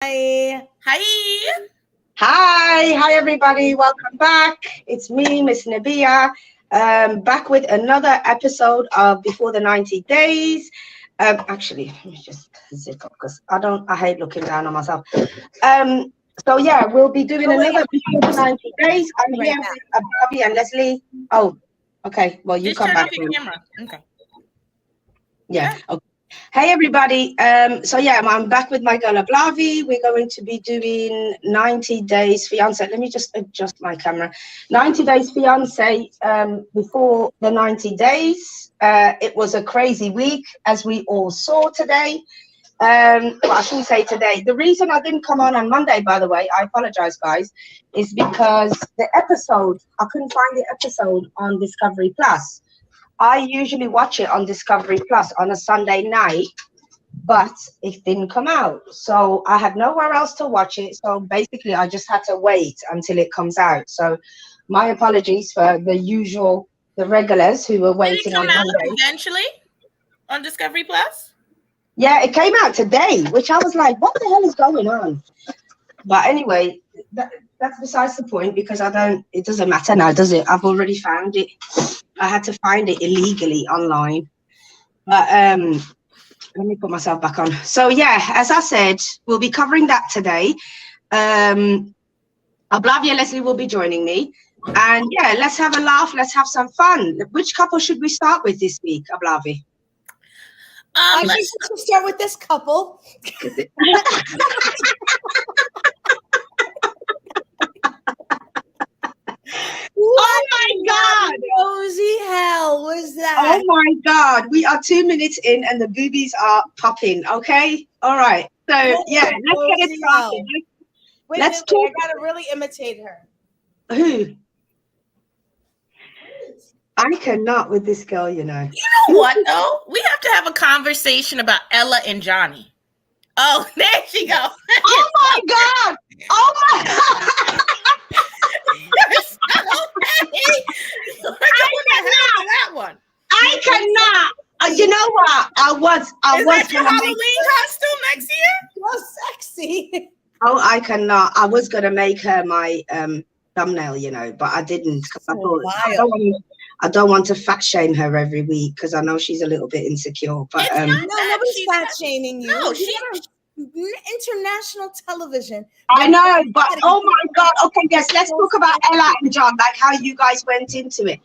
Hi. Hi everybody, welcome back. It's me, Miss Nabia, back with another episode of Before the 90 Days. Actually, let me just zip up because I hate looking down on myself. So yeah, we'll be doing another Before the 90 Days. I'm here with Bobby and Leslie. Oh, okay. Well, you Just come turn back. off your camera. Okay. Yeah. Okay. Hey everybody, so yeah, I'm back with my girl Ablavi. We're going to be doing 90 Days Fiancé. Let me just adjust my camera. 90 Days Fiancé. Before the 90 days, it was a crazy week, as we all saw today. Well, I shouldn't say today. The reason I didn't come on Monday, by the way, I apologize, guys, is because I couldn't find the episode on Discovery Plus. I usually watch it on Discovery Plus on a Sunday night, but it didn't come out. So I had nowhere else to watch it. So basically, I just had to wait until it comes out. So my apologies for the regulars who were waiting on Monday. Did it come out eventually on Discovery Plus? Yeah, it came out today, which I was like, what the hell is going on? But anyway, that's besides the point, because it doesn't matter now, does it? I've already found it. I had to find it illegally online. But let me put myself back on. So yeah, as I said, we'll be covering that today. Ablavia Leslie will be joining me. And yeah, let's have a laugh. Let's have some fun. Which couple should we start with this week, Ablavi? I think we should start with this couple. Oh my God! Rosy hell was that? Oh my God! We are 2 minutes in and the boobies are popping. Okay, all right. So yeah, let's get it started. Wait, I gotta really imitate her. Who? I cannot with this girl, you know. You know what though? We have to have a conversation about Ella and Johnny. Oh, there she goes. Oh my God! Oh my God! You're so petty. That one. I cannot. You know what? I was that your Halloween costume next year? You're sexy. Oh, I cannot. I was gonna make her my thumbnail, you know, but I didn't. I don't want to fat shame her every week because I know she's a little bit insecure. But no, nobody's fat shaming you. No, she's international television. I know, but oh my God. Okay, yes, let's talk about Ella and John, like how you guys went into it.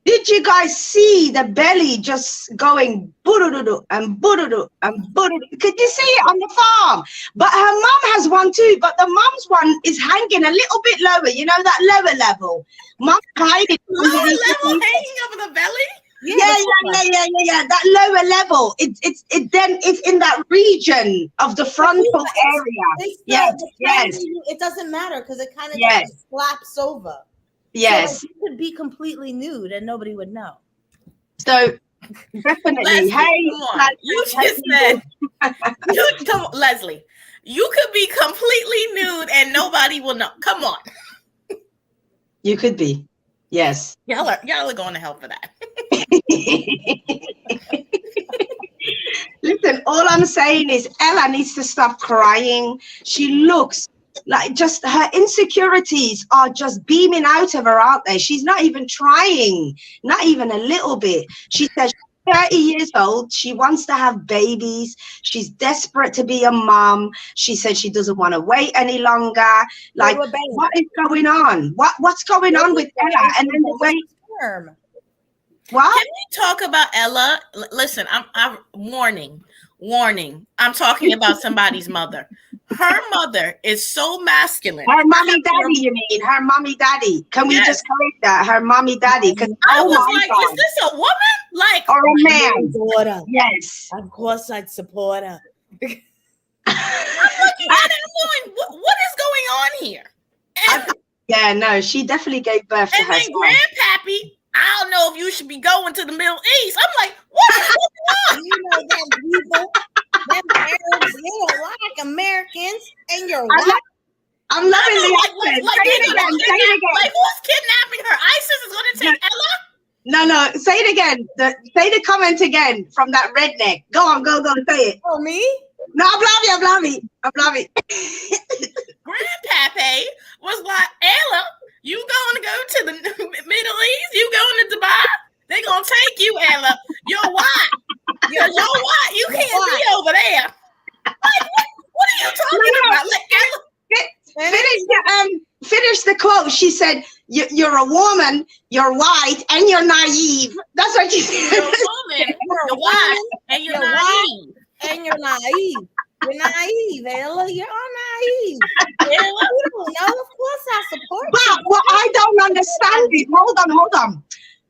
Did you guys see the belly just going boo-doo-doo and boo-doo-doo and boo-doo-doo? Could you see it on the farm? But her mum has one too, but the mum's one is hanging a little bit lower, you know, that lower level. Mum's hiding. Lower level hanging over the belly? Yeah. That lower level. It's in that region of the frontal area. Yes. It doesn't matter because it kind of just slaps over. Yes. So you could be completely nude and nobody would know. So definitely. You just said Leslie, you could be completely nude and nobody will know. Come on. You could be. Yes. Y'all are going to hell for that. Listen, all I'm saying is Ella needs to stop crying. She looks like just her insecurities are just beaming out of her, aren't they? She's not even trying, not even a little bit. She says she's 30 years old. She wants to have babies. She's desperate to be a mom. She said she doesn't want to wait any longer. Like, what is going on? What's going on with Ella? And then the way. What? Can we talk about Ella? Listen, I'm warning. I'm talking about somebody's mother. Her mother is so masculine. Her mommy daddy, you mean? Her mommy daddy. Can we just correct that? Her mommy daddy. Because I was like, God. Is this a woman? Like, or a man? Daughter. Yes. Of course I'd support her. I'm looking at it and going, what is going on here? Yeah, no, she definitely gave birth to her. And then Grandpappy, I don't know if you should be going to the Middle East. I'm like, what is going on? You know them people, them Arabs, they don't like Americans, and you're white. I'm loving the accent. Say it again. Like, who's kidnapping her? ISIS is going to take Ella? No, say it again. Say the comment again from that redneck. Go on, go, say it. Oh, me? No, I love it. Grandpappy was like, Ella, you going to go to the Middle East? You going to Dubai? They gonna take you, Ella. You're white. You're white. You can't be over there. What are you talking about? Like, Ella. Finish the quote. She said, "You're a woman. You're white, and you're naive." That's what she said. You're a woman. You're white, and you're naive. And you're naive. You're naive, Ella. You're naive. Ella, you don't know. Of course, I support you. But what I don't understand is, hold on.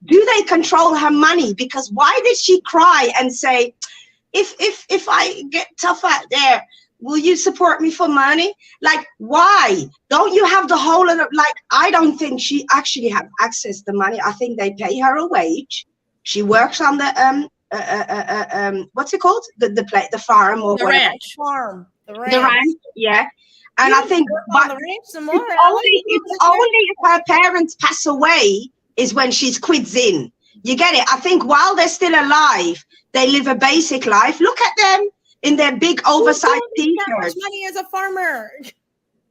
Do they control her money? Because why did she cry and say, if I get tough out there, will you support me for money? Like, why? Don't you have the whole of the, like, I don't think she actually have access to money. I think they pay her a wage. She works on the what's it called? The farm or the whatever. ranch. Farm. The ranch, yeah. And I think on the ranch some more. it's only if her parents pass away is when she's quids in. You get it? I think while they're still alive, they live a basic life. Look at them in their big oversized t-shirts. Money as a farmer.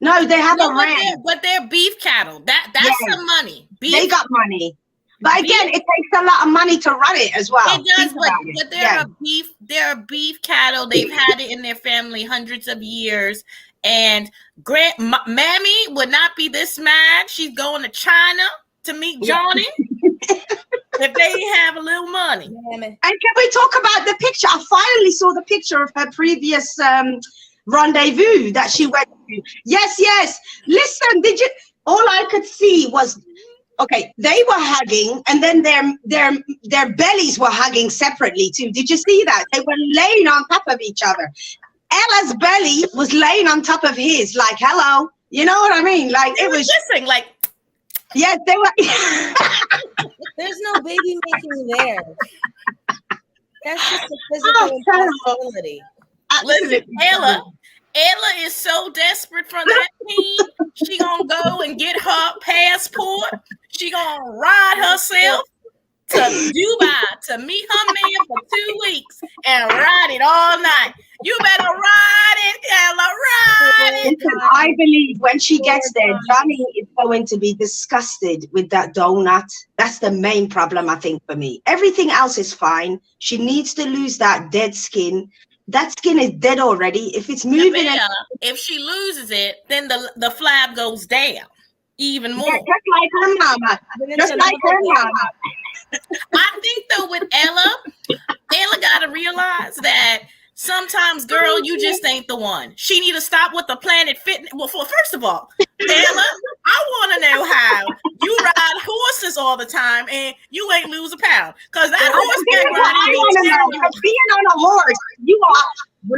No, they have a ranch. But they're beef cattle. That's some money. Beef. They got money. But again, it takes a lot of money to run it as well. It does, but they're a beef cattle. They've had it in their family hundreds of years. And Mammy would not be this mad. She's going to China to meet Johnny if they have a little money. And can we talk about the picture? I finally saw the picture of her previous rendezvous that she went to. Yes. Listen, all I could see was, okay, they were hugging, and then their bellies were hugging separately too. Did you see that? They were laying on top of each other. Ella's belly was laying on top of his, like, hello. You know what I mean? Like, it was kissing, like. Yes, they were. There's no baby making there. That's just a physical impossibility. Listen, Ella is so desperate for that team. She gonna go and get her passport. She gonna ride herself to Dubai to meet her man for 2 weeks and ride it all night. You better ride it, Ella, ride it. I believe when she gets there, Johnny is going to be disgusted with that donut. That's the main problem, I think, for me. Everything else is fine. She needs to lose that dead skin. That skin is dead already. If it's moving, if she loses it, then the flab goes down even more. Yeah, just like her mama. Just like her mama. I think though with Ella gotta realize that sometimes, girl, you just ain't the one. She need to stop with the Planet Fitness. Well, first of all, Ella, I want to know how you ride horses all the time and you ain't lose a pound. Because that horse can't ride. Being on a horse, you are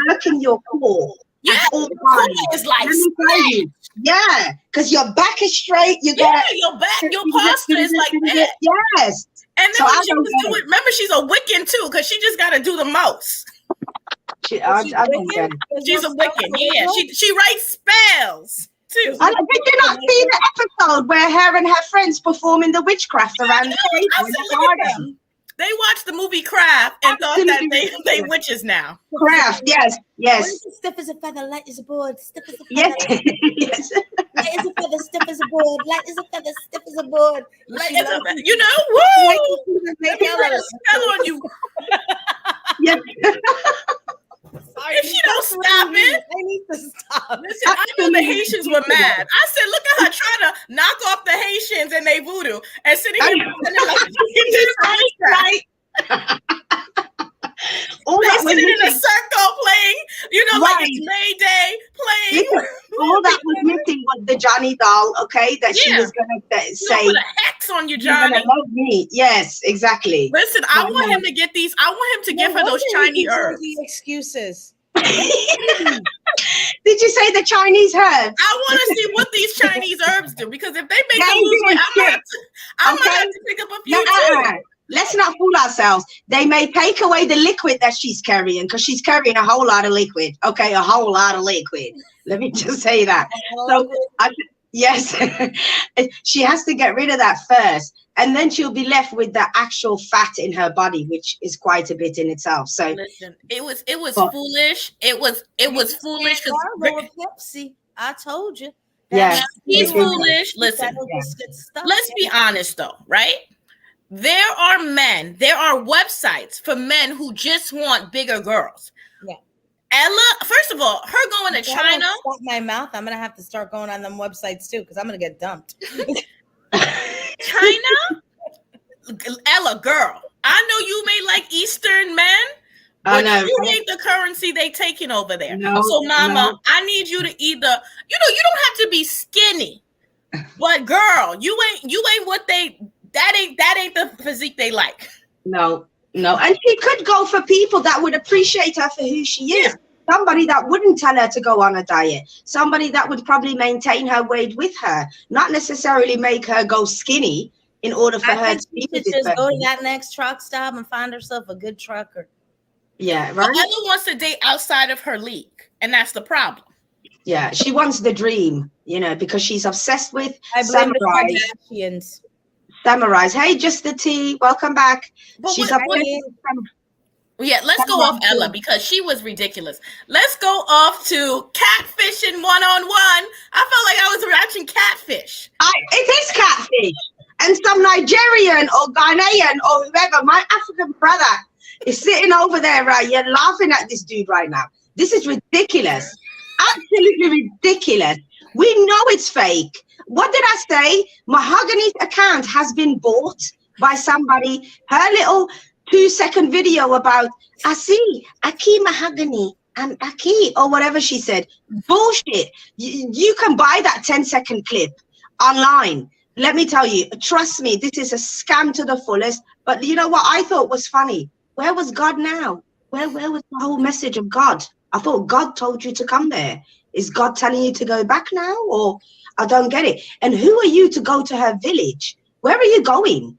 working your core. Yeah, it's like yeah, because your back is straight. You got your back, your posture is like that. Yes. And then when she was doing, remember, she's a Wiccan too, because she just got to do the most. She's a Wiccan, yeah. She writes spells too. Did you not see the episode where her and her friends performing the witchcraft around the garden? They watched the movie Craft and thought that they witches now. Craft, yes. Stiff as a feather, light as a board. Stiff as a feather. Yes. Light as a feather, stiff as a board. Light as a feather, stiff as a board. You know, woo! Spell on you. Yes. If she don't stop it, I need to stop. Listen, I know the Haitians were mad. I said, look at her trying to knock off the Haitians and they voodoo and sitting here right. They sitting in a circle playing, like it's May Day playing. All that was missing was the Johnny doll, okay? That she was going to say. Put a hex on you, Johnny. You're gonna love me. Yes, exactly. Listen, I want him to get these. I want him to give her those Chinese herbs. Excuses. Did you say the Chinese herbs? I want to see what these Chinese herbs do, because if they make them lose weight, I'm gonna have to pick up a few too. Let's not fool ourselves. They may take away the liquid that she's carrying, because she's carrying a whole lot of liquid. Okay, a whole lot of liquid. Let me just say that. So, Yes. She has to get rid of that first, and then she'll be left with the actual fat in her body, which is quite a bit in itself. So listen, it was foolish. It was foolish because Pepsi. I told you. yeah, he's foolish. Listen, Yeah. Let's be honest though, right? There are websites for men who just want bigger girls. Yeah. Ella, first of all, her going to China. Stop my mouth. I'm gonna have to start going on them websites too, because I'm gonna get dumped. China, Ella, girl, I know you may like Eastern men, but you ain't the currency they taking over there. No, so, mama, I need you to either, you don't have to be skinny, but girl, you ain't what they. That ain't the physique they like. No. And she could go for people that would appreciate her for who she is. Somebody that wouldn't tell her to go on a diet. Somebody that would probably maintain her weight with her, not necessarily make her go skinny in order for her to be just go to that next truck stop and find herself a good trucker. Yeah, right. But Ella wants to date outside of her league, and that's the problem. Yeah, she wants the dream, because she's obsessed with samurais. Samurais. Hey, just the tea. Welcome back. She's yeah, let's go off Ella because she was ridiculous. Let's go off to catfishing 1-on-1. I felt like I was watching Catfish. It is Catfish. And some Nigerian or Ghanaian or whoever, my African brother is sitting over there, right? You're laughing at this dude right now. This is ridiculous. Absolutely ridiculous. We know it's fake. What did I say? Mahogany's account has been bought by somebody. Her little 2-second video about Aki Mahogany and Aki or whatever she said. Bullshit. You can buy that 10-second clip online. Let me tell you, trust me, this is a scam to the fullest. But you know what I thought was funny? Where was God now? Where was the whole message of God? I thought God told you to come there. Is God telling you to go back now? Or I don't get it. And who are you to go to her village? Where are you going?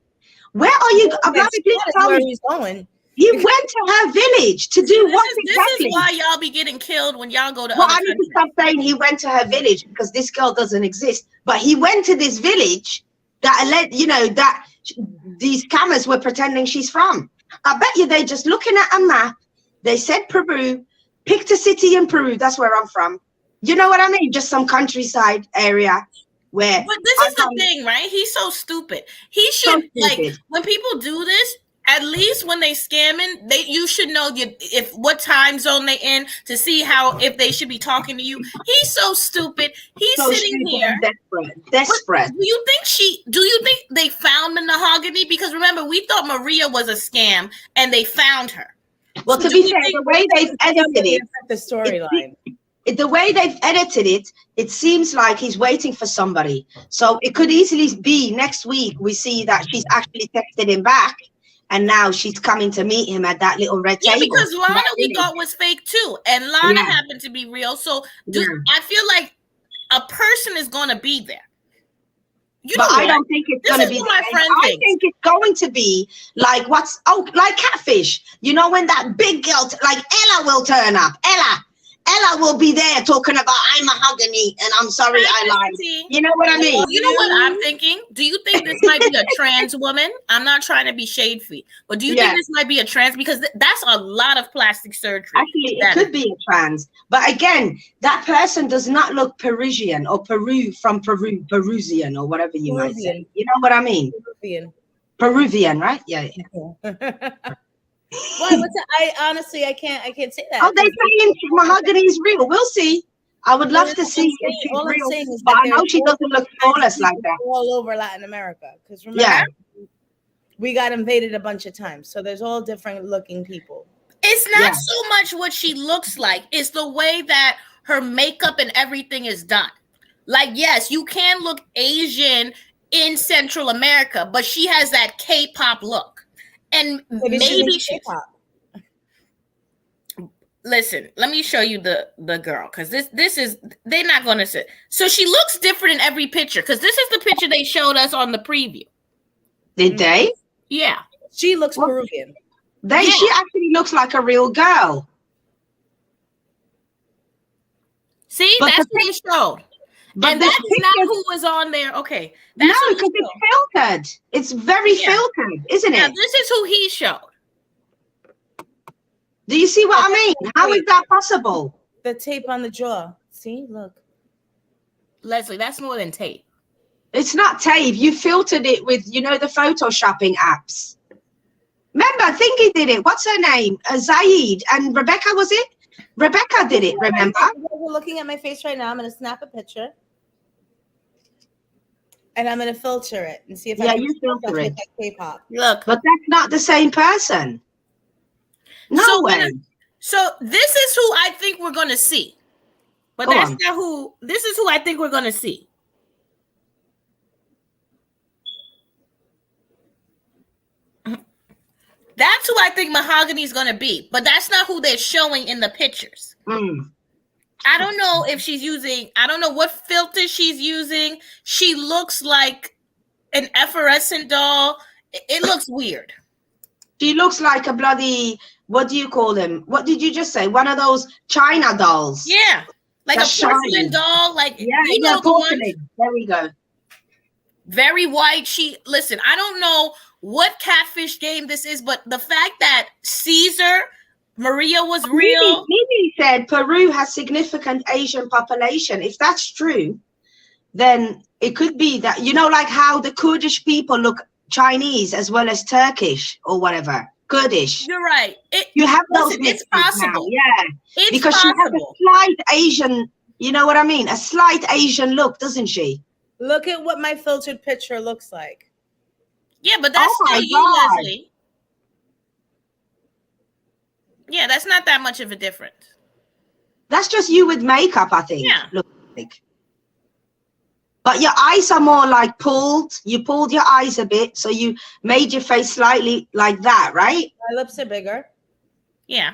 Where are you? Where he's going. He went to her village to do what exactly? This is why y'all be getting killed when y'all go to other countries. I need to stop saying he went to her village because this girl doesn't exist. But he went to this village that these scammers were pretending she's from. I bet you they're just looking at a map. They said Peru, picked a city in Peru. That's where I'm from. You know what I mean? Just some countryside area where. But this is the thing, right? He's so stupid. He should when people do this. At least when they scamming, you should know what time zone they in to see if they should be talking to you. He's so stupid. He's so sitting here desperate. Do you think they found the mahogany? Because remember, we thought Maria was a scam, and they found her. Well, to be fair, the way they've edited it, the storyline. The way they've edited it, it seems like he's waiting for somebody. So it could easily be next week we see that she's actually texted him back. And now she's coming to meet him at that little red table. Yeah, because Lana we thought was fake too. And Lana happened to be real. So I feel like a person is going to be there. I don't think it's going to be my friend I think it's going to be like like Catfish. You know, when that big girl, like Ella will turn up. Ella will be there talking about I'm mahogany and I'm sorry I lied. You know what I mean? You know what I'm thinking? Do you think this might be a trans woman? I'm not trying to be shade free, but do you think this might be a trans? Because that's a lot of plastic surgery. Actually, it could be a trans. But again, that person does not look Parisian or Peruvian or whatever you might say. You know what I mean? Peruvian, right? Yeah. Well, I honestly can't say that. Oh, they're saying mahogany is real. We'll see. I would love to see if she's real, but I know she doesn't look flawless like that. All over Latin America, because remember, we got invaded a bunch of times, so there's all different looking people. It's not so much what she looks like; it's the way that her makeup and everything is done. Like, yes, you can look Asian in Central America, but she has that K-pop look. And maybe listen, let me show you the girl, because this is, they're not going to sit. So she looks different in every picture, because this is the picture they showed us on the preview. Did they? Yeah. She looks Peruvian. She actually looks like a real girl. See, that's what they showed. But and that's not who was on there. Okay. That's no, because it's filtered. It's very filtered, isn't it? Now, this is who he showed. Do you see what I mean? How is that possible? The tape on the jaw. See, look. Leslie, that's more than tape. It's not tape. You filtered it with, the photoshopping apps. Remember, I think he did it. What's her name? Zaid and Rebecca, was it? Rebecca did it, remember? We're looking at my face right now. I'm going to snap a picture. And I'm going to filter it and see if I can filter it. Like K-pop. Look. But that's not the same person. No way. So this is who I think we're going to see. But that's not who. This is who I think we're going to see. That's who I think Mahogany is going to be. But that's not who they're showing in the pictures. I don't know if she's using, I don't know what filter she's using. She looks like an effervescent doll. It looks weird. She looks like a bloody, what do you call them? What did you just say? One of those China dolls. Yeah. Like a porcelain doll. Like, porcelain. There we go. Very white. Listen, I don't know what catfish game this is, but the fact that Caesar Maria was real. Mimi said Peru has significant Asian population. If that's true, then it could be that, like how the Kurdish people look Chinese as well as Turkish or whatever. Kurdish. You're right. You have those. It's possible. Now. Yeah. It's because possible. She has a slight Asian, you know what I mean? A slight Asian look, doesn't she? Look at what my filtered picture looks like. Yeah, but that's still you, Leslie. Yeah, that's not that much of a difference. That's just you with makeup, I think. Yeah. Look like. But your eyes are more like pulled. You pulled your eyes a bit, so you made your face slightly like that, right? My lips are bigger. Yeah.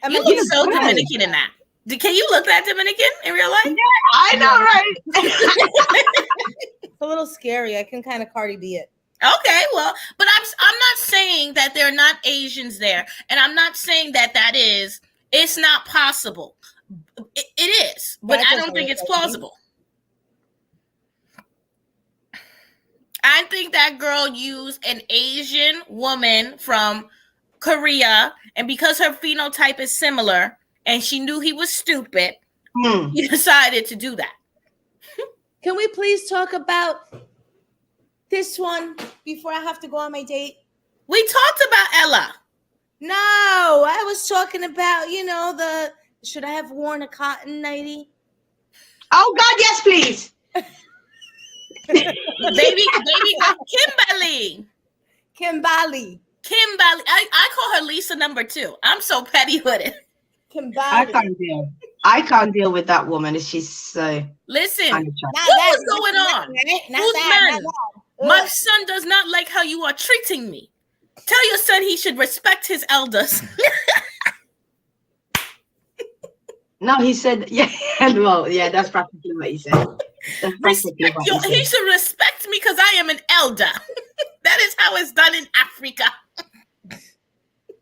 You look so Dominican in that. Can you look that Dominican in real life? Yeah, I know, right? It's a little scary. I can kind of Cardi B it. Okay, well, but I'm not saying that there are not Asians there, and I'm not saying that it's not possible. It is, but I don't think it's plausible. I think that girl used an Asian woman from Korea, and because her phenotype is similar, and she knew he was stupid, he decided to do that. Can we please talk about this one before I have to go on my date? We talked about Ella. No, I was talking about, should I have worn a cotton nightie? Oh, God, yes, please. baby, Kimberly. I call her Lisa number 2. I'm so petty with it. Kimberly. I can't deal with that woman. She's so. Listen, what was going on? Usman, my son does not like how you are treating me. Tell your son he should respect his elders. No, he said, well, yeah, that's practically what he said. He should respect me because I am an elder. That is how it's done in Africa.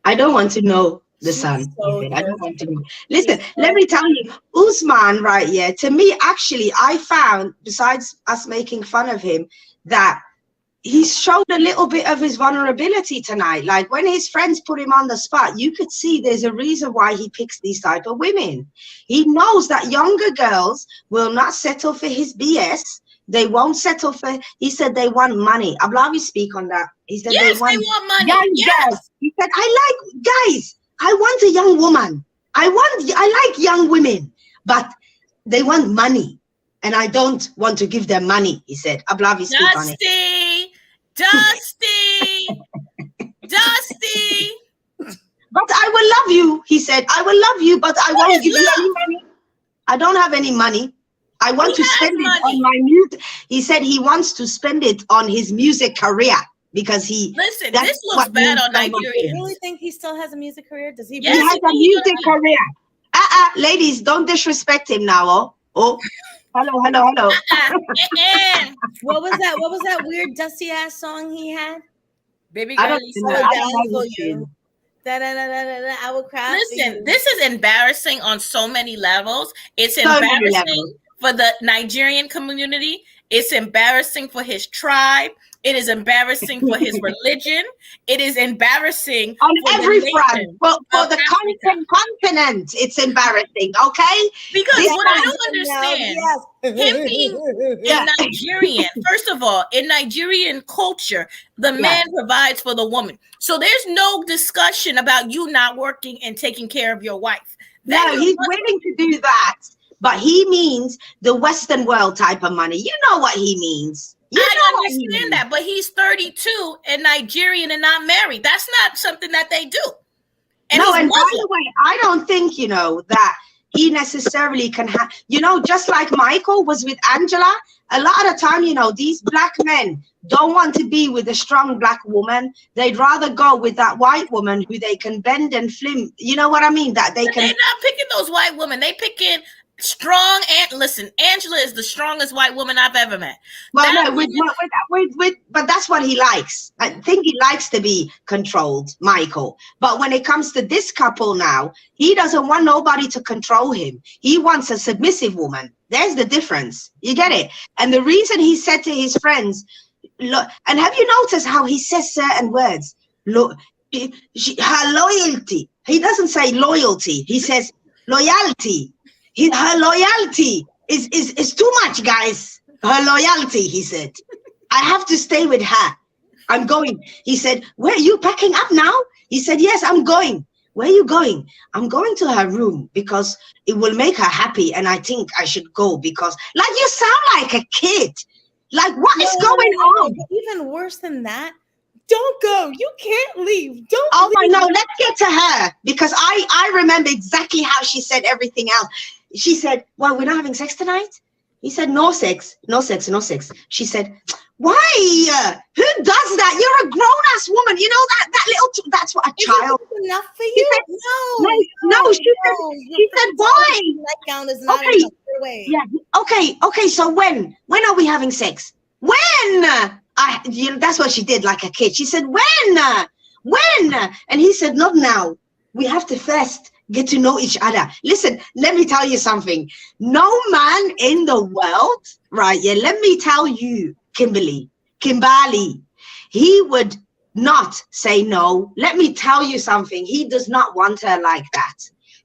I don't want to know the son. I don't want to know. Listen, let me tell you, Usman, right here, to me, actually, I found, besides us making fun of him, that he showed a little bit of his vulnerability tonight. Like when his friends put him on the spot, you could see there's a reason why he picks these type of women. He knows that younger girls will not settle for his BS. They won't settle for, he said they want money. Ablavi speak on that. He said they want money. Girls. He said, guys, I want a young woman. I like young women, but they want money. And I don't want to give them money, he said. Ablavi speak on it. Dusty. But I will love you, he said. I will love you, but I won't give you any money. I don't have any money. I want to spend it on my music. He said he wants to spend it on his music career because Listen, this looks bad on Nigeria. You really think he still has a music career? Does he? Yes, he has a music career. Ladies, don't disrespect him now. Oh. Hello. What was that weird dusty ass song he had? Baby girl, I will cry. Listen, this is embarrassing on so many levels. It's embarrassing for the Nigerian community. It's embarrassing for his tribe. It is embarrassing for his religion. It is embarrassing on for every the front. nation Well, for of the Africa. continent, it's embarrassing. Okay, Because This what I man- don't understand, Yes. him being Yeah. a Nigerian, first of all, in Nigerian culture, the man provides for the woman. So there's no discussion about you not working and taking care of your wife. No, he's willing to do that, but he means the Western world type of money. You know what he means. I understand that, but he's 32 and Nigerian and not married. That's not something that they do. And no, he's and by Muslim. the way, I don't think, that he necessarily can have, just like Michael was with Angela, a lot of the time, these black men don't want to be with a strong black woman. They'd rather go with that white woman who they can bend and flim. You know what I mean? That they But can. they're not picking those white women. They picking strong. And listen, Angela is the strongest white woman I've ever met. Well, no, but that's what he likes. I think he likes to be controlled, Michael. But when it comes to this couple now, he doesn't want nobody to control him. He wants a submissive woman. There's the difference. You get it? And the reason he said to his friends, look, and have you noticed how he says certain words? Look, her loyalty. He doesn't say loyalty. He says loyalty. Her loyalty is too much, guys. Her loyalty, he said. I have to stay with her. I'm going. He said, where are you packing up now? He said, yes, I'm going. Where are you going? I'm going to her room because it will make her happy. And I think I should go because, like, you sound like a kid. Like, what is going on? Even worse than that, don't go. You can't leave. Don't Oh, leave. no, let's get to her because I remember exactly how she said everything else. She said, well, we're not having sex tonight. He said, no sex, no sex, no sex. She said, why? Who does that? You're a grown-ass woman. You know that little, that's what a child. Enough for you? Said, no. She said, why? Nightgown is not Okay. enough. Way. Yeah. Okay. So when are we having sex? When? That's what she did, like a kid. She said, when? And he said, not now. We have to first get to know each other. Listen, let me tell you something. No man in the world, right? Yeah, let me tell you, Kimbali, he would not say no. Let me tell you something. He does not want her like that.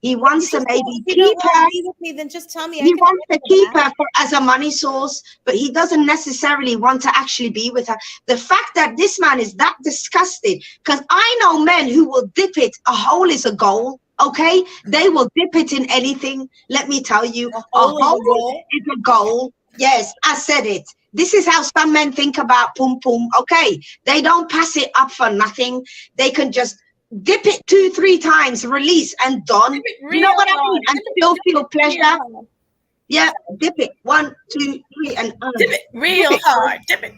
He wants to maybe keep her. With me, then just tell me. He wants to keep her as a money source, but he doesn't necessarily want to actually be with her. The fact that this man is that disgusted, because I know men who will dip it. A hole is a goal. Okay, they will dip it in anything. Let me tell you, a hole is a goal. Yes, I said it. This is how some men think about pum pum. Okay, they don't pass it up for nothing. They can just dip it 2-3 times, release, and done. You know what I mean? And still feel pleasure. Yeah, dip it 1, 2, 3, and dip it real hard. Dip it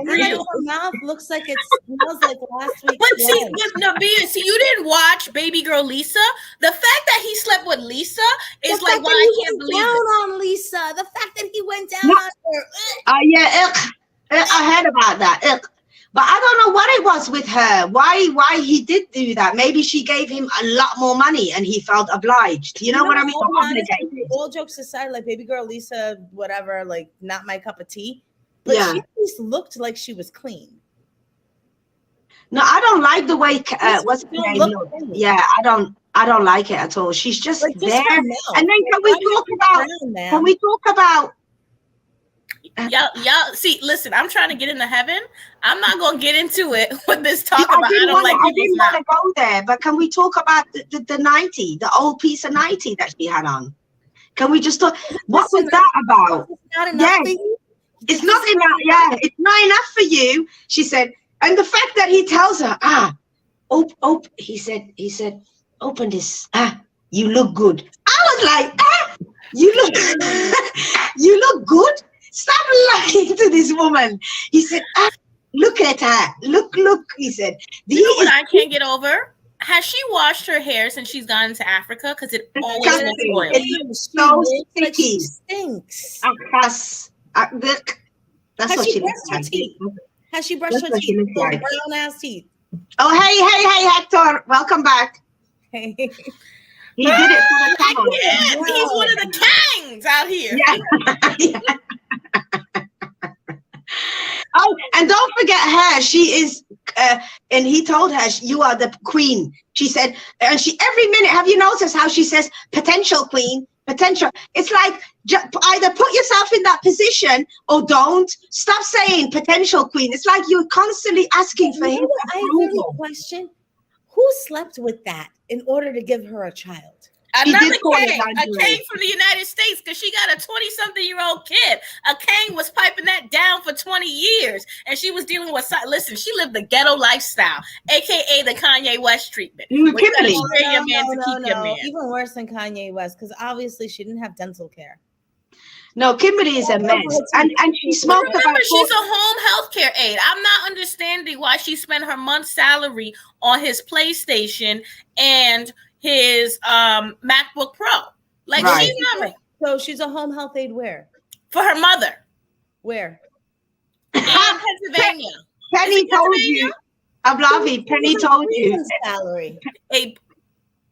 real. Her mouth looks like it smells like last week. But see, you didn't watch Baby Girl Lisa. The fact that he slept with Lisa is like why I can't believe down it. on Lisa. The fact that he went down on her. I heard about that. But I don't know what it was with her. Why he did do that? Maybe she gave him a lot more money and he felt obliged. You know what I mean? Honestly, all jokes aside, like Baby Girl Lisa, whatever, like not my cup of tea. But she at least looked like she was clean. No, I don't like the way what's her name looked. Yeah, I don't like it at all. She's just like there. And then can we talk about Y'all see, listen, I'm trying to get into heaven. I'm not gonna get into it with this talk about I didn't want to go there, but can we talk about the 90, the old piece of 90 that she had on? Can we just talk? What was that about? It's not enough. Yeah, it's not enough for you. She said, and the fact that he tells her, he said, open this. You look good. I was like, you look good. Stop lying to this woman. He said, look at her. Look, he said. You know what I can't get over? Has she washed her hair since she's gone to Africa? Because it always looks oily. It's so sticky. She stinks. That's what she looks like. Has she brushed her teeth? Brown ass teeth. Oh, hey, Hector. Welcome back. Hey. He did it for the camera. He's one of the kings out here. Yeah. Yeah. Oh, and don't forget her. She is, and he told her, you are the queen. She said, and she every minute, have you noticed how she says potential queen, potential? It's like either put yourself in that position or don't. Stop saying potential queen. It's like you're constantly asking for him. I really question who slept with that in order to give her a child. Another king, a king from the United States, because she got a 20-something-year-old kid. A king was piping that down for 20 years, and she was dealing with. Listen, she lived the ghetto lifestyle, aka the Kanye West treatment. Kimberly, no, even worse than Kanye West, because obviously she didn't have dental care. No, Kimberly is a mess, and she smoked. Remember, she's a home health care aide. I'm not understanding why she spent her month's salary on his PlayStation and his MacBook Pro. Like, right. She's not. So she's a home health aide where? For her mother. Where? In Pennsylvania. Penny told you. Ablavi, Penny told you. Salary.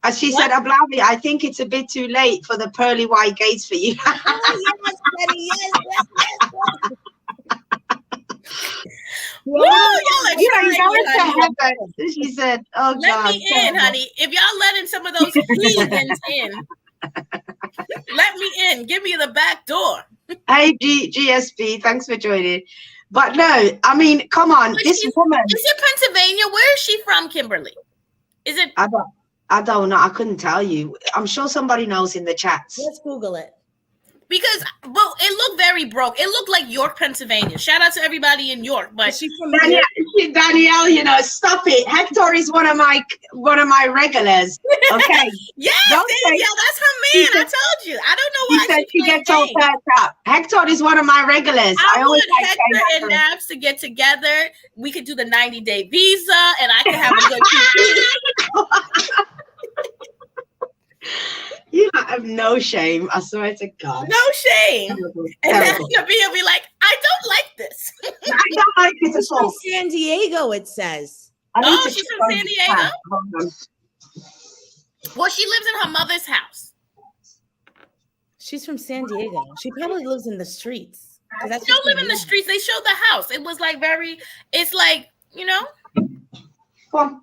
As she said, Ablavi, I think it's a bit too late for the pearly white gates for you. Oh, yes, Penny, yes. Woo, y'all she said, "Oh let God, me in, honey. If y'all letting some of those heathens in, let me in. Give me the back door." Hey, GSP, thanks for joining. But no, I mean, come on, this woman. Is it Pennsylvania? Where is she from, Kimberly? Is it? I don't know. I couldn't tell you. I'm sure somebody knows in the chats. Let's Google it. Because, well, it looked very broke. It looked like York, Pennsylvania. Shout out to everybody in York. But she's from Danielle, you know, stop it. Hector is one of my regulars. Okay. Yes, Danielle, that's her man. I told you. I don't know why she said she gets all perked up. Hector is one of my regulars. I want Hector and Nabs to get together. We could do the 90-day visa, and I could have a good TV. You have no shame. I swear to God. No shame. Terrible. And then you'll be like, I don't like this. I don't like this at all. From San Diego, it says. Oh, she's from San Diego? Well, she lives in her mother's house. She's from San Diego. She probably lives in the streets. She don't live in the streets. They showed the house. It was like it's like, you know. Come on.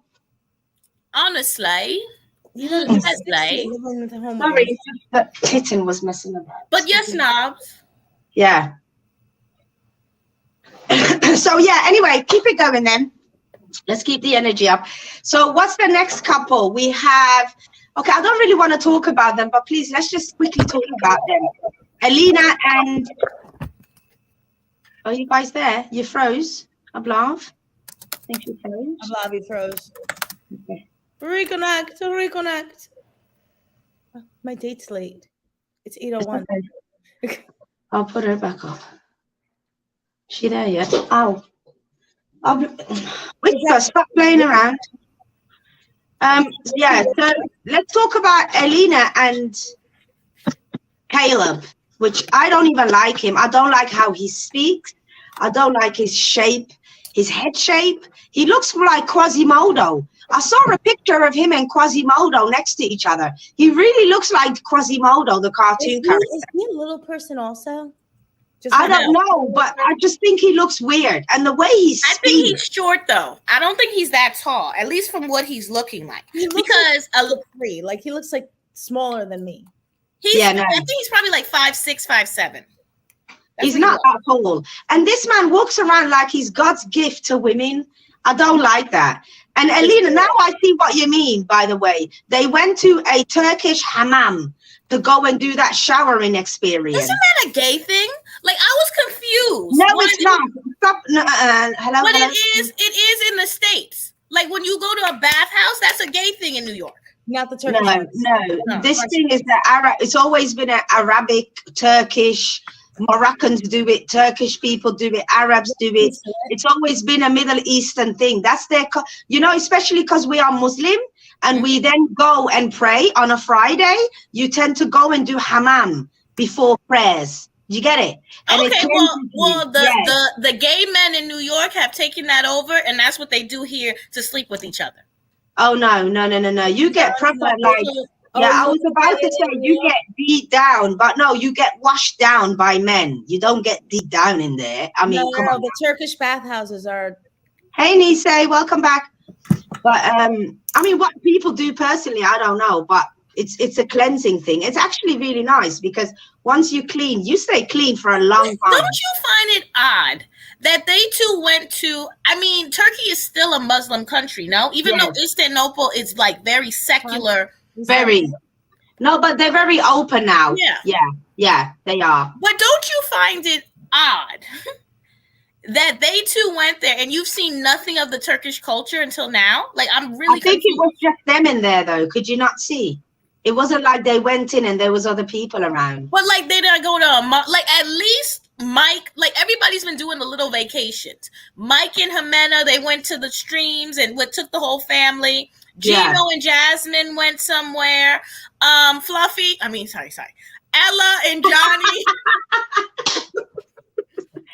Honestly. You know, sorry, the kitten was messing about. But yes, Knobs. Yeah. So yeah, anyway, keep it going then. Let's keep the energy up. So what's the next couple? We have, okay, I don't really want to talk about them, but please, let's just quickly talk about them. Elena and, are you guys there? You froze, Ablav? I think you froze. Ablav, froze. Okay. Reconnect. My date's late. It's 8:01. I'll put her back up. She there yet? Ow. Stop playing around. Yeah, so let's talk about Elena and Caleb, which I don't even like him. I don't like how he speaks. I don't like his shape, his head shape. He looks like Quasimodo. I saw a picture of him and Quasimodo next to each other. He really looks like Quasimodo, the cartoon character. Is he a little person also? I don't know, but I just think he looks weird. And the way he's I think he's short, though. I don't think he's that tall, at least from what he's looking like. Because like he looks like smaller than me. I think he's probably like 5'6", 5'7". He's not that tall. And this man walks around like he's God's gift to women. I don't like that. And Elena, now I see what you mean, by the way. They went to a Turkish hammam to go and do that showering experience. Isn't that a gay thing? Like, I was confused. No, it's not. Stop. Hello, but it is in the States. Like, when you go to a bathhouse, that's a gay thing in New York. Not the Turkish. No. This thing is that it's always been an Arabic, Turkish, Moroccans do it, Turkish people do it, Arabs do it. It's always been a Middle Eastern thing. That's their, especially because we are Muslim and we then go and pray on a Friday. You tend to go and do hammam before prayers. You get it? And okay, the gay men in New York have taken that over, and that's what they do here to sleep with each other. Oh no! You get proper like Yeah, I was about to say you get beat down, but no, you get washed down by men. You don't get beat down in there. I mean, come on. The Turkish bathhouses are. Hey, Nisei, welcome back. But I mean, what people do personally, I don't know, but it's a cleansing thing. It's actually really nice because once you clean, you stay clean for a long time. Don't you find it odd that they two went to? I mean, Turkey is still a Muslim country, no? Even though Istanbul is like very secular. Very. No, but they're very open now. Yeah, they are. But don't you find it odd that they two went there and you've seen nothing of the Turkish culture until now? Like, I'm really I think confused. it was just them in there, though. Could you not see? It wasn't like they went in and there was other people around. But like, they didn't go to like, at least Mike, like, everybody's been doing the little vacations. Mike and Jimena, they went to the streams and took the whole family. Gino and Jasmine went somewhere. Fluffy, Ella and Johnny.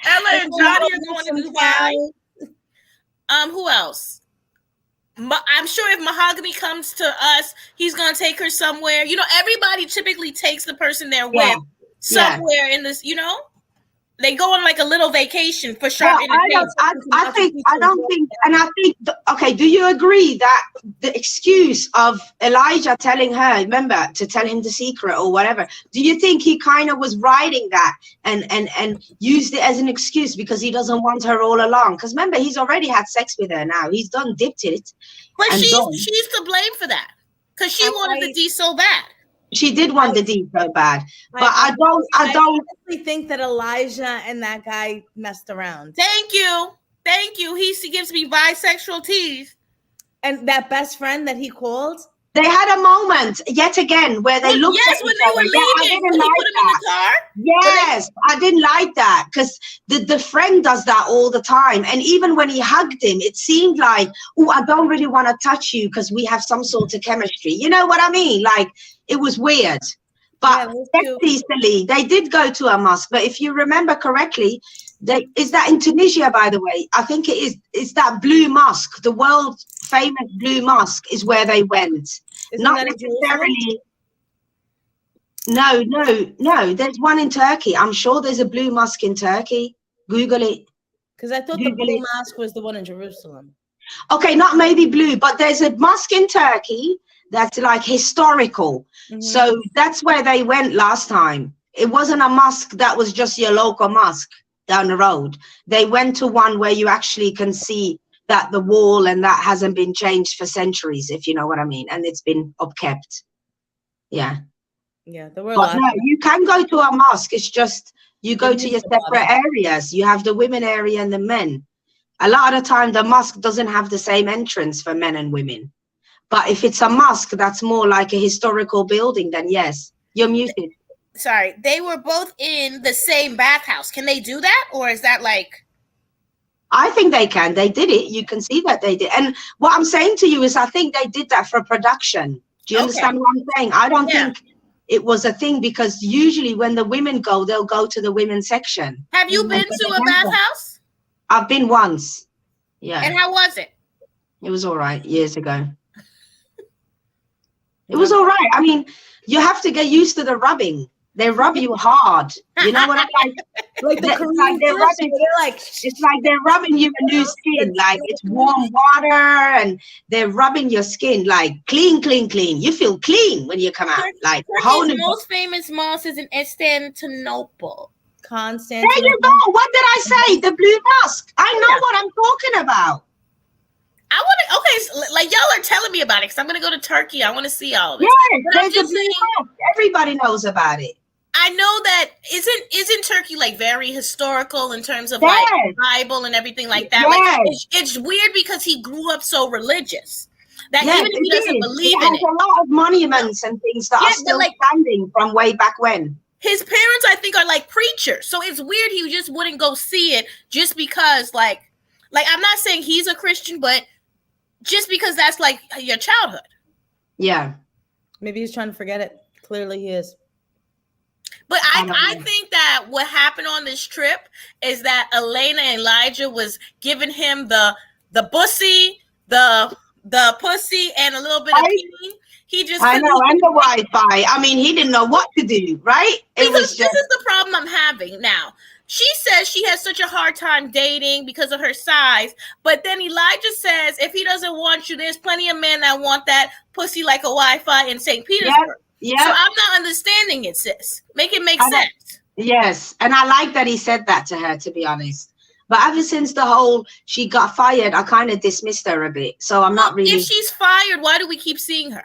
Ella and Johnny are going to Dubai. Who else? I'm sure if Mahogany comes to us, he's going to take her somewhere. You know, everybody typically takes the person they're with somewhere in this, you know? They go on like a little vacation for sure. Okay, do you agree that the excuse of Elijah telling her, remember, to tell him the secret or whatever, do you think he kind of was riding that and used it as an excuse because he doesn't want her all along? Because remember, he's already had sex with her now. He's dipped it. But she's to blame for that because she wanted the D so bad. She did want the D so bad, but I honestly think that Elijah and that guy messed around. Thank you. He gives me bisexual tease. And that best friend that he called. They had a moment yet again where they looked at when they were leaving. I didn't like that. In the car? Yes, I didn't like that because the friend does that all the time. And even when he hugged him, it seemed like, oh, I don't really want to touch you because we have some sort of chemistry. You know what I mean? Like, it was weird. But easily, they did go to a mosque. But if you remember correctly, is that in Tunisia, by the way? I think it is. It's that blue mosque, the world famous blue mosque, is where they went. Not necessarily. No. There's one in Turkey. I'm sure there's a blue mosque in Turkey. Google it. Because I thought the blue mosque was the one in Jerusalem. Okay, not maybe blue, but there's a mosque in Turkey that's like historical. Mm-hmm. So that's where they went last time. It wasn't a mosque that was just your local mosque down the road. They went to one where you actually can see that the wall and that hasn't been changed for centuries, if you know what I mean, and it's been upkept. Yeah, there were but no, you can go to a mosque. It's just you go to your separate areas. You have the women area and the men. A lot of the time the mosque doesn't have the same entrance for men and women. But if it's a mosque that's more like a historical building, then yes. You're muted. Sorry, they were both in the same bathhouse. Can they do that? Or is that like... I think they can. They did it. You can see that they did. And what I'm saying to you is I think they did that for production. Do you understand what I'm saying? I don't think it was a thing because usually when the women go, they'll go to the women's section. Have you been to a bathhouse? I've been once. Yeah. And how was it? It was all right years ago. It was all right. I mean, you have to get used to the rubbing. They rub you hard. You know what I mean? Like the Korean it's like they're rubbing you a new skin. Like it's warm water and they're rubbing your skin like clean. You feel clean when you come out. Like Turkey's most famous mosque is in Istanbul. Constantine. There you go. What did I say? The blue mosque. I know what I'm talking about. I want to, okay, like y'all are telling me about it because I'm going to go to Turkey. I want to see all this. Yes, there's a blue mosque. Everybody knows about it. I know that isn't Turkey like very historical in terms of like the Bible and everything like that. Like it's weird because he grew up so religious that even if he doesn't believe in it, a lot of monuments and things that are still standing from way back when. His parents, I think, are like preachers, so it's weird he just wouldn't go see it just because like I'm not saying he's a Christian, but just because that's like your childhood. Yeah, maybe he's trying to forget it. Clearly, he is. But I think that what happened on this trip is that Elena and Elijah was giving him the pussy, the pussy, and a little bit of peen. He just I know, and the Wi-Fi. I mean, he didn't know what to do, right? This is the problem I'm having now. She says she has such a hard time dating because of her size, but then Elijah says if he doesn't want you, there's plenty of men that want that pussy like a Wi-Fi in St. Petersburg. Yeah. So I'm not understanding it, sis. Make it make sense. Yes, and I like that he said that to her, to be honest. But ever since the whole she got fired, I kind of dismissed her a bit. So I'm not really. If she's fired, why do we keep seeing her?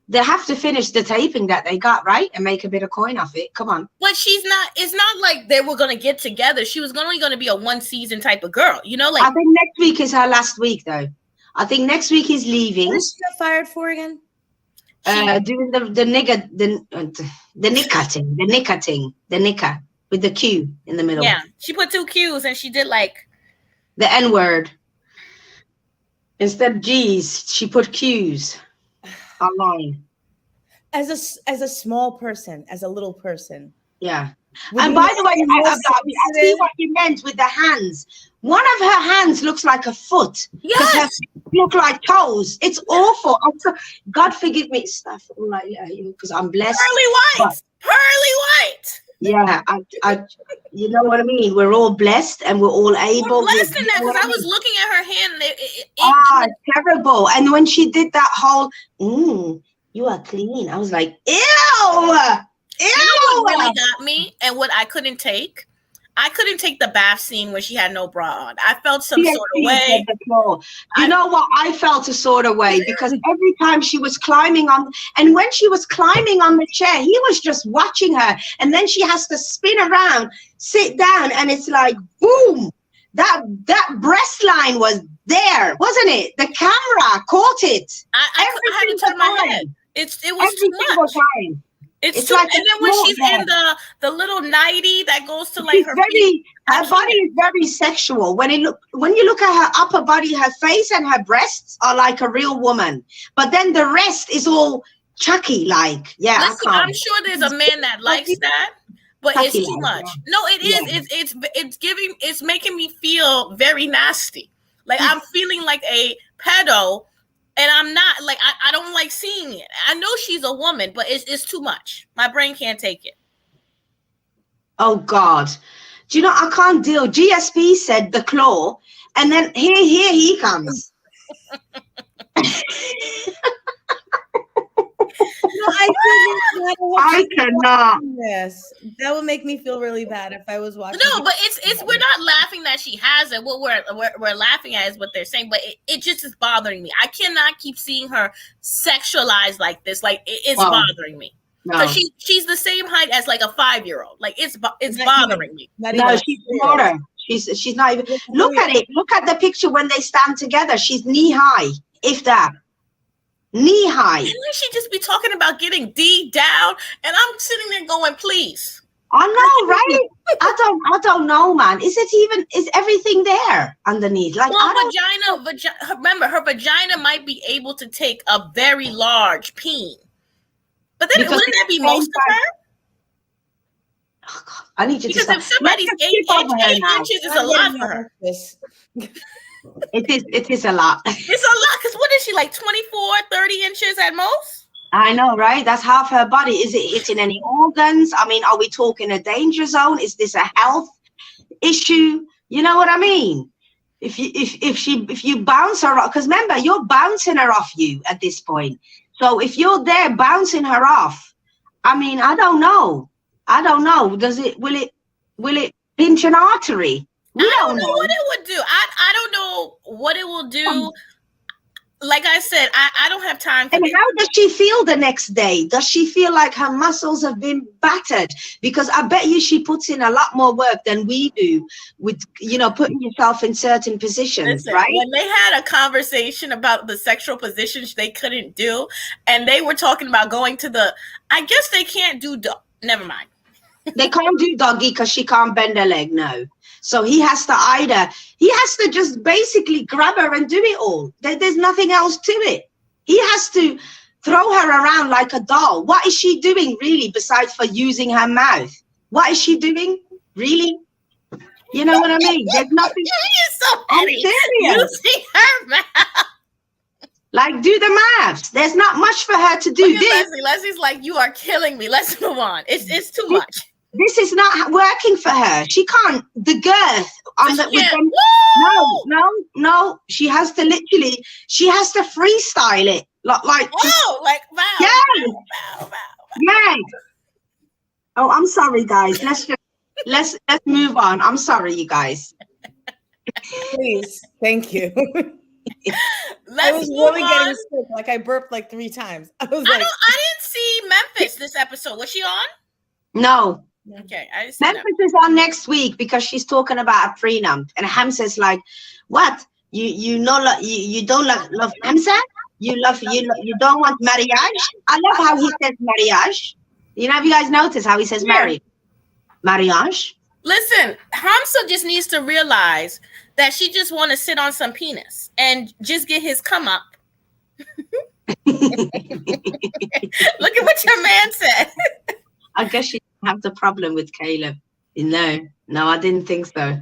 They have to finish the taping that they got, right? And make a bit of coin off it. Come on. But she's not, it's not like they were going to get together. She was only going to be a one season type of girl, you know? Like I think next week is her last week, though. I think next week he's leaving. What is she got fired for again? Doing the nicker with the Q in the middle. Yeah, she put 2 Q's and she did like the N word. Instead of G's, she put Q's online. As a small person, as a little person. Yeah. And by the way, I see what you meant with the hands. One of her hands looks like a foot. Yes. Look like toes. It's awful. God forgive me, stuff like because I'm blessed. Pearly white. Yeah, I you know what I mean. We're all blessed and we're all able. We're blessed in that because I was looking at her hand. It's terrible. And when she did that whole, you are clean. I was like, ew. You know what really got me and what I couldn't take? I couldn't take the bath scene where she had no bra on. I felt some sort of way. You know what? I felt a sort of way because every time she was climbing on, and when she was climbing on the chair, he was just watching her. And then she has to spin around, sit down, and it's like, boom. That breast line was there, wasn't it? The camera caught it. I had to turn my head. It was too much. Time. It's too, like and then when she's in the little nightie that goes to like her body is very sexual. When you look at her upper body, her face and her breasts are like a real woman. But then the rest is all chucky like. Yeah. Listen, I'm sure there's a man that likes that, but it's too much. Yeah. No, it is. It's making me feel very nasty. Like I'm feeling like a pedo. And I'm not like I don't like seeing it. I know she's a woman, but it's too much. My brain can't take it. Oh God. Do you know I can't deal? GSP said the claw, and then here he comes. No, I cannot. Yes, that would make me feel really bad if I was watching. No, but it's we're not laughing that she has it. What we're laughing at is what they're saying, but it just is bothering me. I cannot keep seeing her sexualized like this. Like it's bothering me. No. She's the same height as like a 5-year-old. Like it's bothering me. No, she's smaller. She's not even. Look at it. Look at the picture when they stand together. She's knee high, if that. Knee high. And then she just be talking about getting D down, and I'm sitting there going, please. I know, right? I don't know, man. Is everything there underneath? Like, vagina. Remember, her vagina might be able to take a very large peen, but then wouldn't that be most of her? Oh, God. I need you because if somebody's 8 inches is a lot for her. It is a lot. It's a lot because what is she, like 24, 30 inches at most? I know, right? That's half her body. Is it hitting any organs? I mean, are we talking a danger zone? Is this a health issue? You know what I mean? If you bounce her off, because remember, you're bouncing her off you at this point. So if you're there bouncing her off, I mean, I don't know. Will it pinch an artery? I don't know what it would do. I don't know what it will do. Like I said, I don't have time for And how does she feel the next day? Does she feel like her muscles have been battered? Because I bet you she puts in a lot more work than we do with, putting yourself in certain positions, Listen, right? When they had a conversation about the sexual positions they couldn't do, and they were talking about going to I guess they can't do, never mind. They can't do doggy because she can't bend her leg, no. So he has to just basically grab her and do it all. There's nothing else to it. He has to throw her around like a doll. What is she doing really besides for using her mouth? What is she doing really? You know what I mean? There's nothing. You're so petty. Using her mouth. Like, do the maths. There's not much for her to do. Look at Leslie. Leslie's like, you are killing me. Let's move on. It's too much. This is not working for her. She can't. The girth on the with them. No. She has to freestyle it. Wow. Yeah. Wow. Yeah. Oh, I'm sorry, guys. Let's move on. I'm sorry, you guys. Please, thank you. I was really getting sick. Like I burped like 3 times. I didn't see Memphis this episode. Was she on? No. Okay, I just Memphis is on next week because she's talking about a prenup, and Hamza's like, "What? You don't love Hamza? You don't want marriage?" I love how he says marriage. You know, have you guys noticed how he says marriage? Marriage. Listen, Hamza just needs to realize that she just want to sit on some penis and just get his come up. Look at what your man said. I guess she have the problem with Caleb. No, I didn't think so.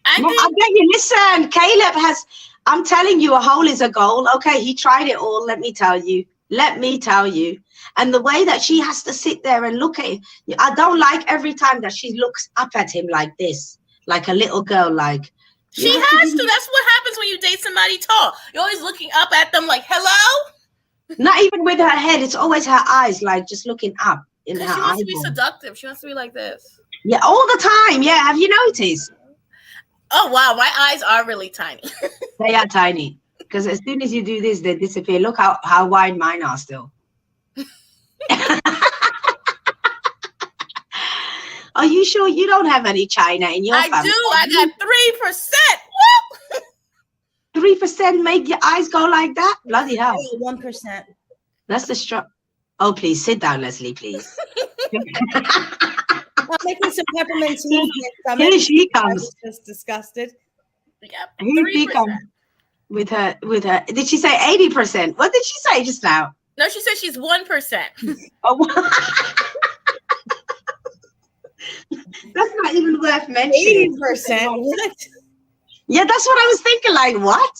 I get you. Listen, Caleb has, I'm telling you, a hole is a goal. Okay, he tried it all, let me tell you. And the way that she has to sit there and look at him, I don't like every time that she looks up at him like this, like a little girl, like. She has to. That's what happens when you date somebody tall. You're always looking up at them like, hello? Not even with her head. It's always her eyes, like just looking up. She wants to be seductive. She wants to be like this. Yeah, all the time. Yeah, have you noticed? Oh, wow. My eyes are really tiny. They are tiny. Because as soon as you do this, they disappear. Look how wide mine are still. Are you sure you don't have any China in your family? I do. I got 3%. 3% make your eyes go like that? Bloody hell. 1%. That's the strong. Oh, please sit down, Leslie, please. I'm making some peppermint tea. Here she comes. I was just disgusted. Yep, here she comes with her. Did she say 80%? What did she say just now? No, she said she's 1%. Oh, that's not even worth mentioning. 80%. What? Yeah, that's what I was thinking. Like, what?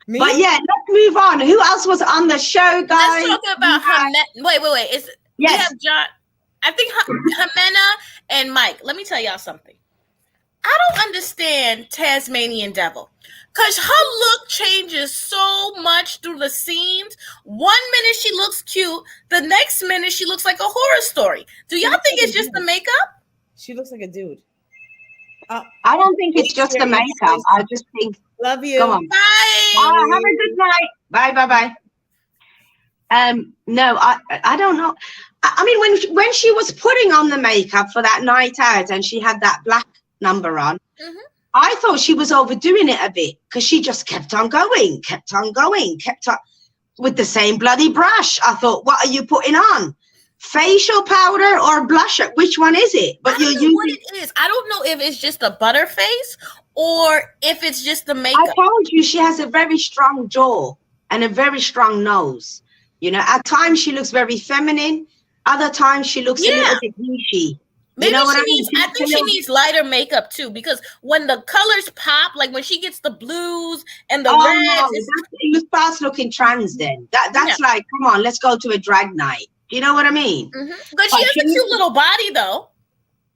Me? But yeah, let's move on. Who else was on the show, guys? Let's talk about wait. Yes. We have John. I think Jimena and Mike. Let me tell y'all something. I don't understand Tasmanian Devil. Because her look changes so much through the scenes. 1 minute she looks cute. The next minute she looks like a horror story. Do y'all think it's just the makeup? She looks like a dude. I don't think it's just the makeup. I just think. Love you. Come on. Bye. Have a good night. Bye. No, I don't know. I mean, when she was putting on the makeup for that night out and she had that black number on, I thought she was overdoing it a bit because she just kept on going with the same bloody brush. I thought, what are you putting on? Facial powder or blusher? Which one is it? But I don't know what it is. I don't know if it's just a butter face or if it's just the makeup. I told you she has a very strong jaw and a very strong nose. You know, at times she looks very feminine. Other times she looks a little bit nichey. Maybe you know what I mean? I think she needs lighter makeup too, because when the colors pop, like when she gets the blues and the reds, you start looking trans then. That's like, come on, let's go to a drag night. You know what I mean? But she has a cute little body though.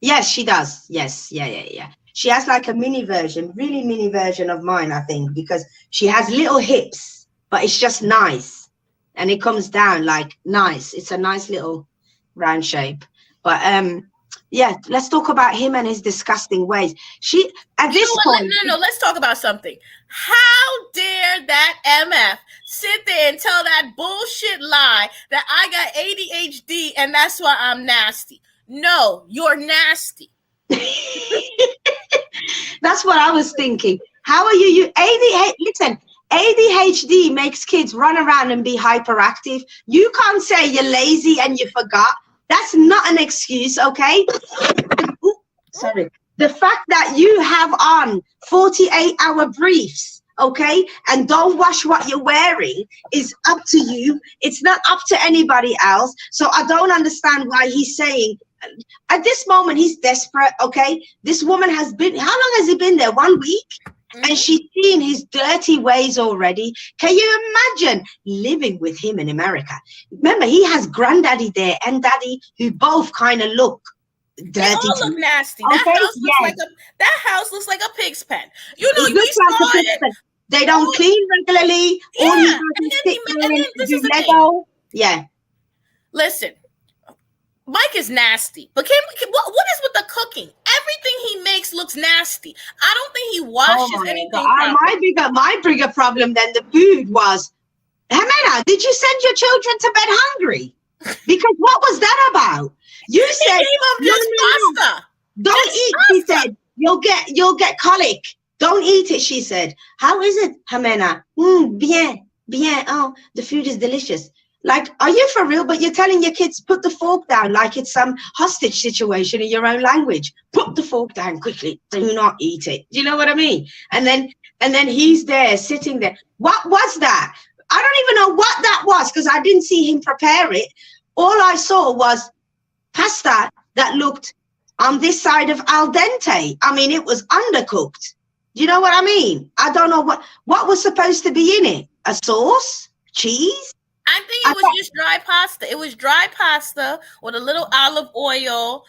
Yes, she does. Yes, yeah. She has like a mini version, really mini version of mine, I think, because she has little hips, but it's just nice. And it comes down like nice. It's a nice little round shape. But yeah, let's talk about him and his disgusting ways. She at this point. No, let's talk about something. How dare that MF sit there and tell that bullshit lie that I got ADHD and that's why I'm nasty? No, you're nasty. That's what I was thinking. How are you? Listen, ADHD makes kids run around and be hyperactive. You can't say you're lazy and you forgot. That's not an excuse, okay? Sorry. The fact that you have on 48-hour briefs, okay, and don't wash what you're wearing is up to you. It's not up to anybody else. So I don't understand why he's saying, at this moment, he's desperate, okay? This woman has been, how long has he been there? 1 week? and she's seen his dirty ways already. Can you imagine living with him in America? Remember, he has granddaddy there and daddy who both kind of look dirty. They all look nasty. Okay, That house looks like a pig's pen. You know, it looks like a pig's pen. They don't clean regularly. Yeah. All he does is sit there and do Lego. Yeah. Listen, Mike is nasty, but what is with the cooking? Everything he makes looks nasty. I don't think he washes anything. My bigger problem than the food was, Jimena, did you send your children to bed hungry? Because what was that about? You said pasta. Don't eat. She said you'll get colic. Don't eat it. She said. How is it, Jimena? Bien. Oh, the food is delicious. Like, are you for real? But you're telling your kids, put the fork down, like it's some hostage situation in your own language. Put the fork down quickly. Do not eat it. Do you know what I mean? And then he's there, sitting there. What was that? I don't even know what that was because I didn't see him prepare it. All I saw was pasta that looked on this side of al dente. I mean, it was undercooked. Do you know what I mean? I don't know what was supposed to be in it. A sauce? Cheese? I think it was just dry pasta. It was dry pasta with a little olive oil,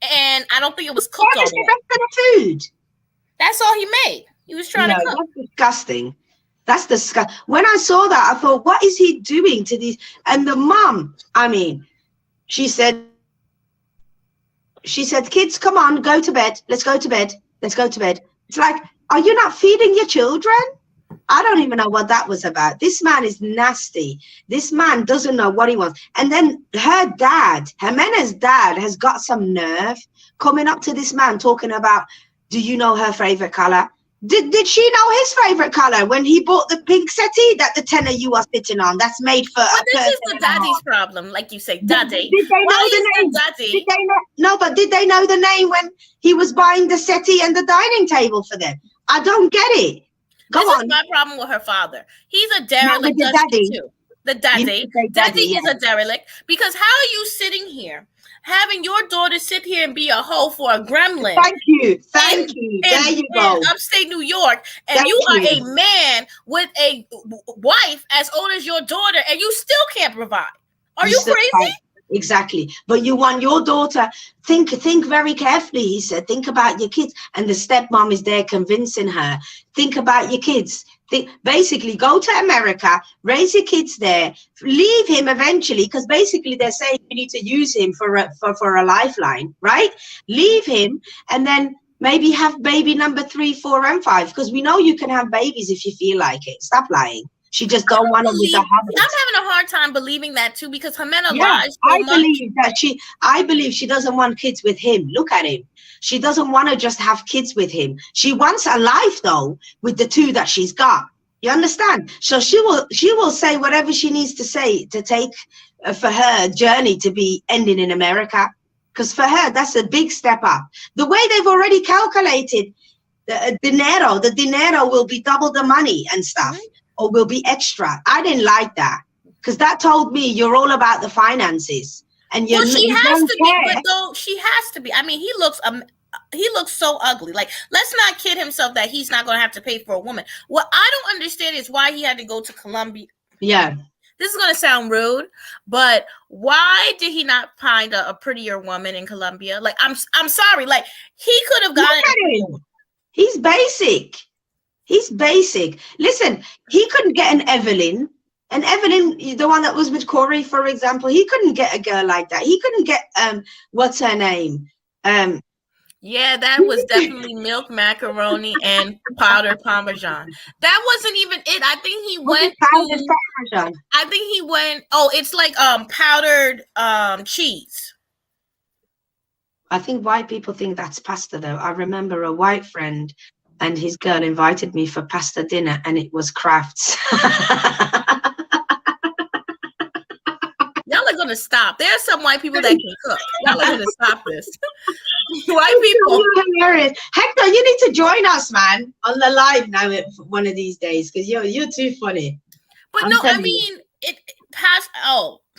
and I don't think it was cooked all the way. That's the food. That's all he made. He was trying to cook. That's disgusting. That's disgusting. When I saw that, I thought, what is he doing to these? And the mom, I mean, she said, kids, come on, go to bed. Let's go to bed. Let's go to bed. It's like, are you not feeding your children? I don't even know what that was about. This man is nasty. This man doesn't know what he wants. And then her dad, Jimena's dad, has got some nerve coming up to this man talking about, do you know her favorite color? Did she know his favorite color when he bought the pink settee that the 10 of you are sitting on? That's made for. But this is the daddy's problem, like you say, daddy. Did they know the name? Daddy? But did they know the name when he was buying the settee and the dining table for them? I don't get it. This is my problem with her father. He's a derelict. The daddy. Too. The daddy is a derelict, because how are you sitting here having your daughter sit here and be a hoe for a gremlin? Thank you. There you go. In upstate New York, and you are a man with a wife as old as your daughter, and you still can't provide. Are you crazy? Exactly. But you want your daughter, think very carefully, he said. Think about your kids. And the stepmom is there convincing her. Think about your kids. Basically, go to America, raise your kids there, leave him eventually, because basically they're saying you need to use him for a lifeline, right? Leave him, and then maybe have baby number 3, 4, and 5, because we know you can have babies if you feel like it. Stop lying. She just don't want to with the habit. I'm having a hard time believing that too, because Jimena lies so much. I believe she doesn't want kids with him. Look at him. She doesn't want to just have kids with him. She wants a life though with the 2 that she's got. You understand? So she will say whatever she needs to say to take for her journey to be ending in America, because for her that's a big step up. The way they've already calculated the dinero will be double the money and stuff. Or will be extra. I didn't like that, because that told me you're all about the finances. And she has to be. But though she has to be. I mean, he looks so ugly. Like, let's not kid himself that he's not going to have to pay for a woman. What I don't understand is why he had to go to Colombia. Yeah. This is going to sound rude, but why did he not find a prettier woman in Colombia? Like, I'm sorry. Like, he could have gotten. He's basic. Listen, he couldn't get an Evelyn. And Evelyn, the one that was with Corey, for example, he couldn't get a girl like that. He couldn't get what's her name? Yeah, that was definitely milk macaroni and powdered Parmesan. That wasn't even it. I think he went Parmesan. I think he went. Oh, it's like powdered cheese. I think white people think that's pasta, though. I remember a white friend and his girl invited me for pasta dinner, and it was Crafts. Y'all are gonna stop. There are some white people that can cook. Y'all are gonna stop this. White people. Hilarious. Hector, you need to join us, man, on the live now one of these days, because you're too funny. But no, I mean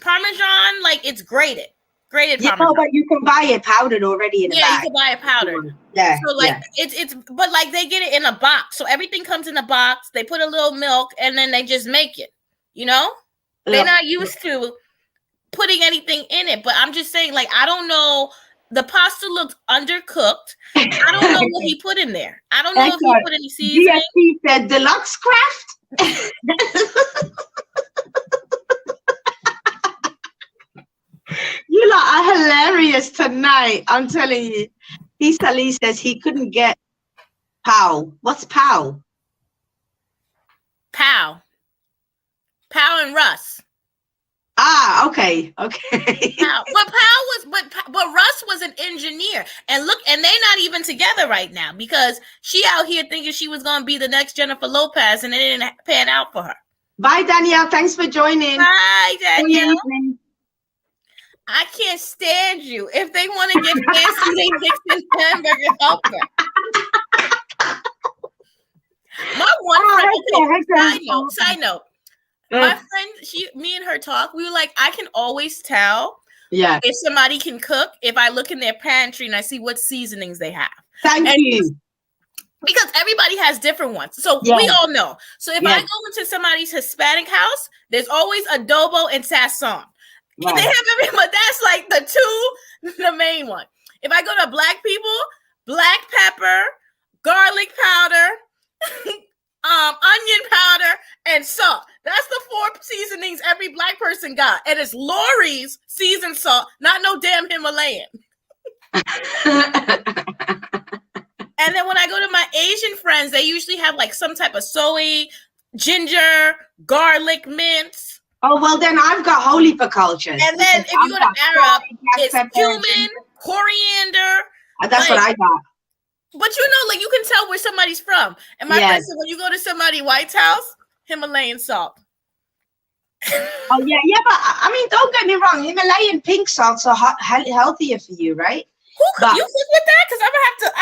Parmesan, like, it's grated. Grated Yeah, Parmesan. no, but you can buy it powdered already in a bag. Yeah, you can buy it powdered. Yeah. So like it's but like they get it in a box. So everything comes in a box. They put a little milk and then they just make it. You know? They're not used to putting anything in it. But I'm just saying, like, I don't know. The pasta looked undercooked. I don't know what he put in there. I don't know if he put any seasoning. GSP said deluxe craft. You lot are hilarious tonight. I'm telling you. Lee says he couldn't get pow. What's pow? Pow and Russ. Ah, okay. But Russ was an engineer, and look, and they're not even together right now because she out here thinking she was gonna be the next Jennifer Lopez, and it didn't pan out for her. Bye, Danielle. Thanks for joining. Bye, Danielle. I can't stand you. If they want to get fancy, they mix in hamburger helper. My one friend. Side note. My friend, me and her talk. We were like, I can always tell if somebody can cook if I look in their pantry and I see what seasonings they have. Thank you. Because everybody has different ones. So we all know. So if I go into somebody's Hispanic house, there's always adobo and sazon. Right. They have everyone. That's like the main one. If I go to black people, black pepper, garlic powder, onion powder, and salt. That's the 4 seasonings every black person got. And it's Lori's seasoned salt, not no damn Himalayan. And then when I go to my Asian friends, they usually have like some type of soy, ginger, garlic, mint. Oh, well, then I've got holy for cultures. And then if you go to Arab, it's cumin, coriander. That's what I got. But you know, like you can tell where somebody's from. And my friend said, when you go to somebody's White House, Himalayan salt. Oh, yeah, but I mean, don't get me wrong. Himalayan pink salts are healthier for you, right? You cook with that? Because I'm going to have to...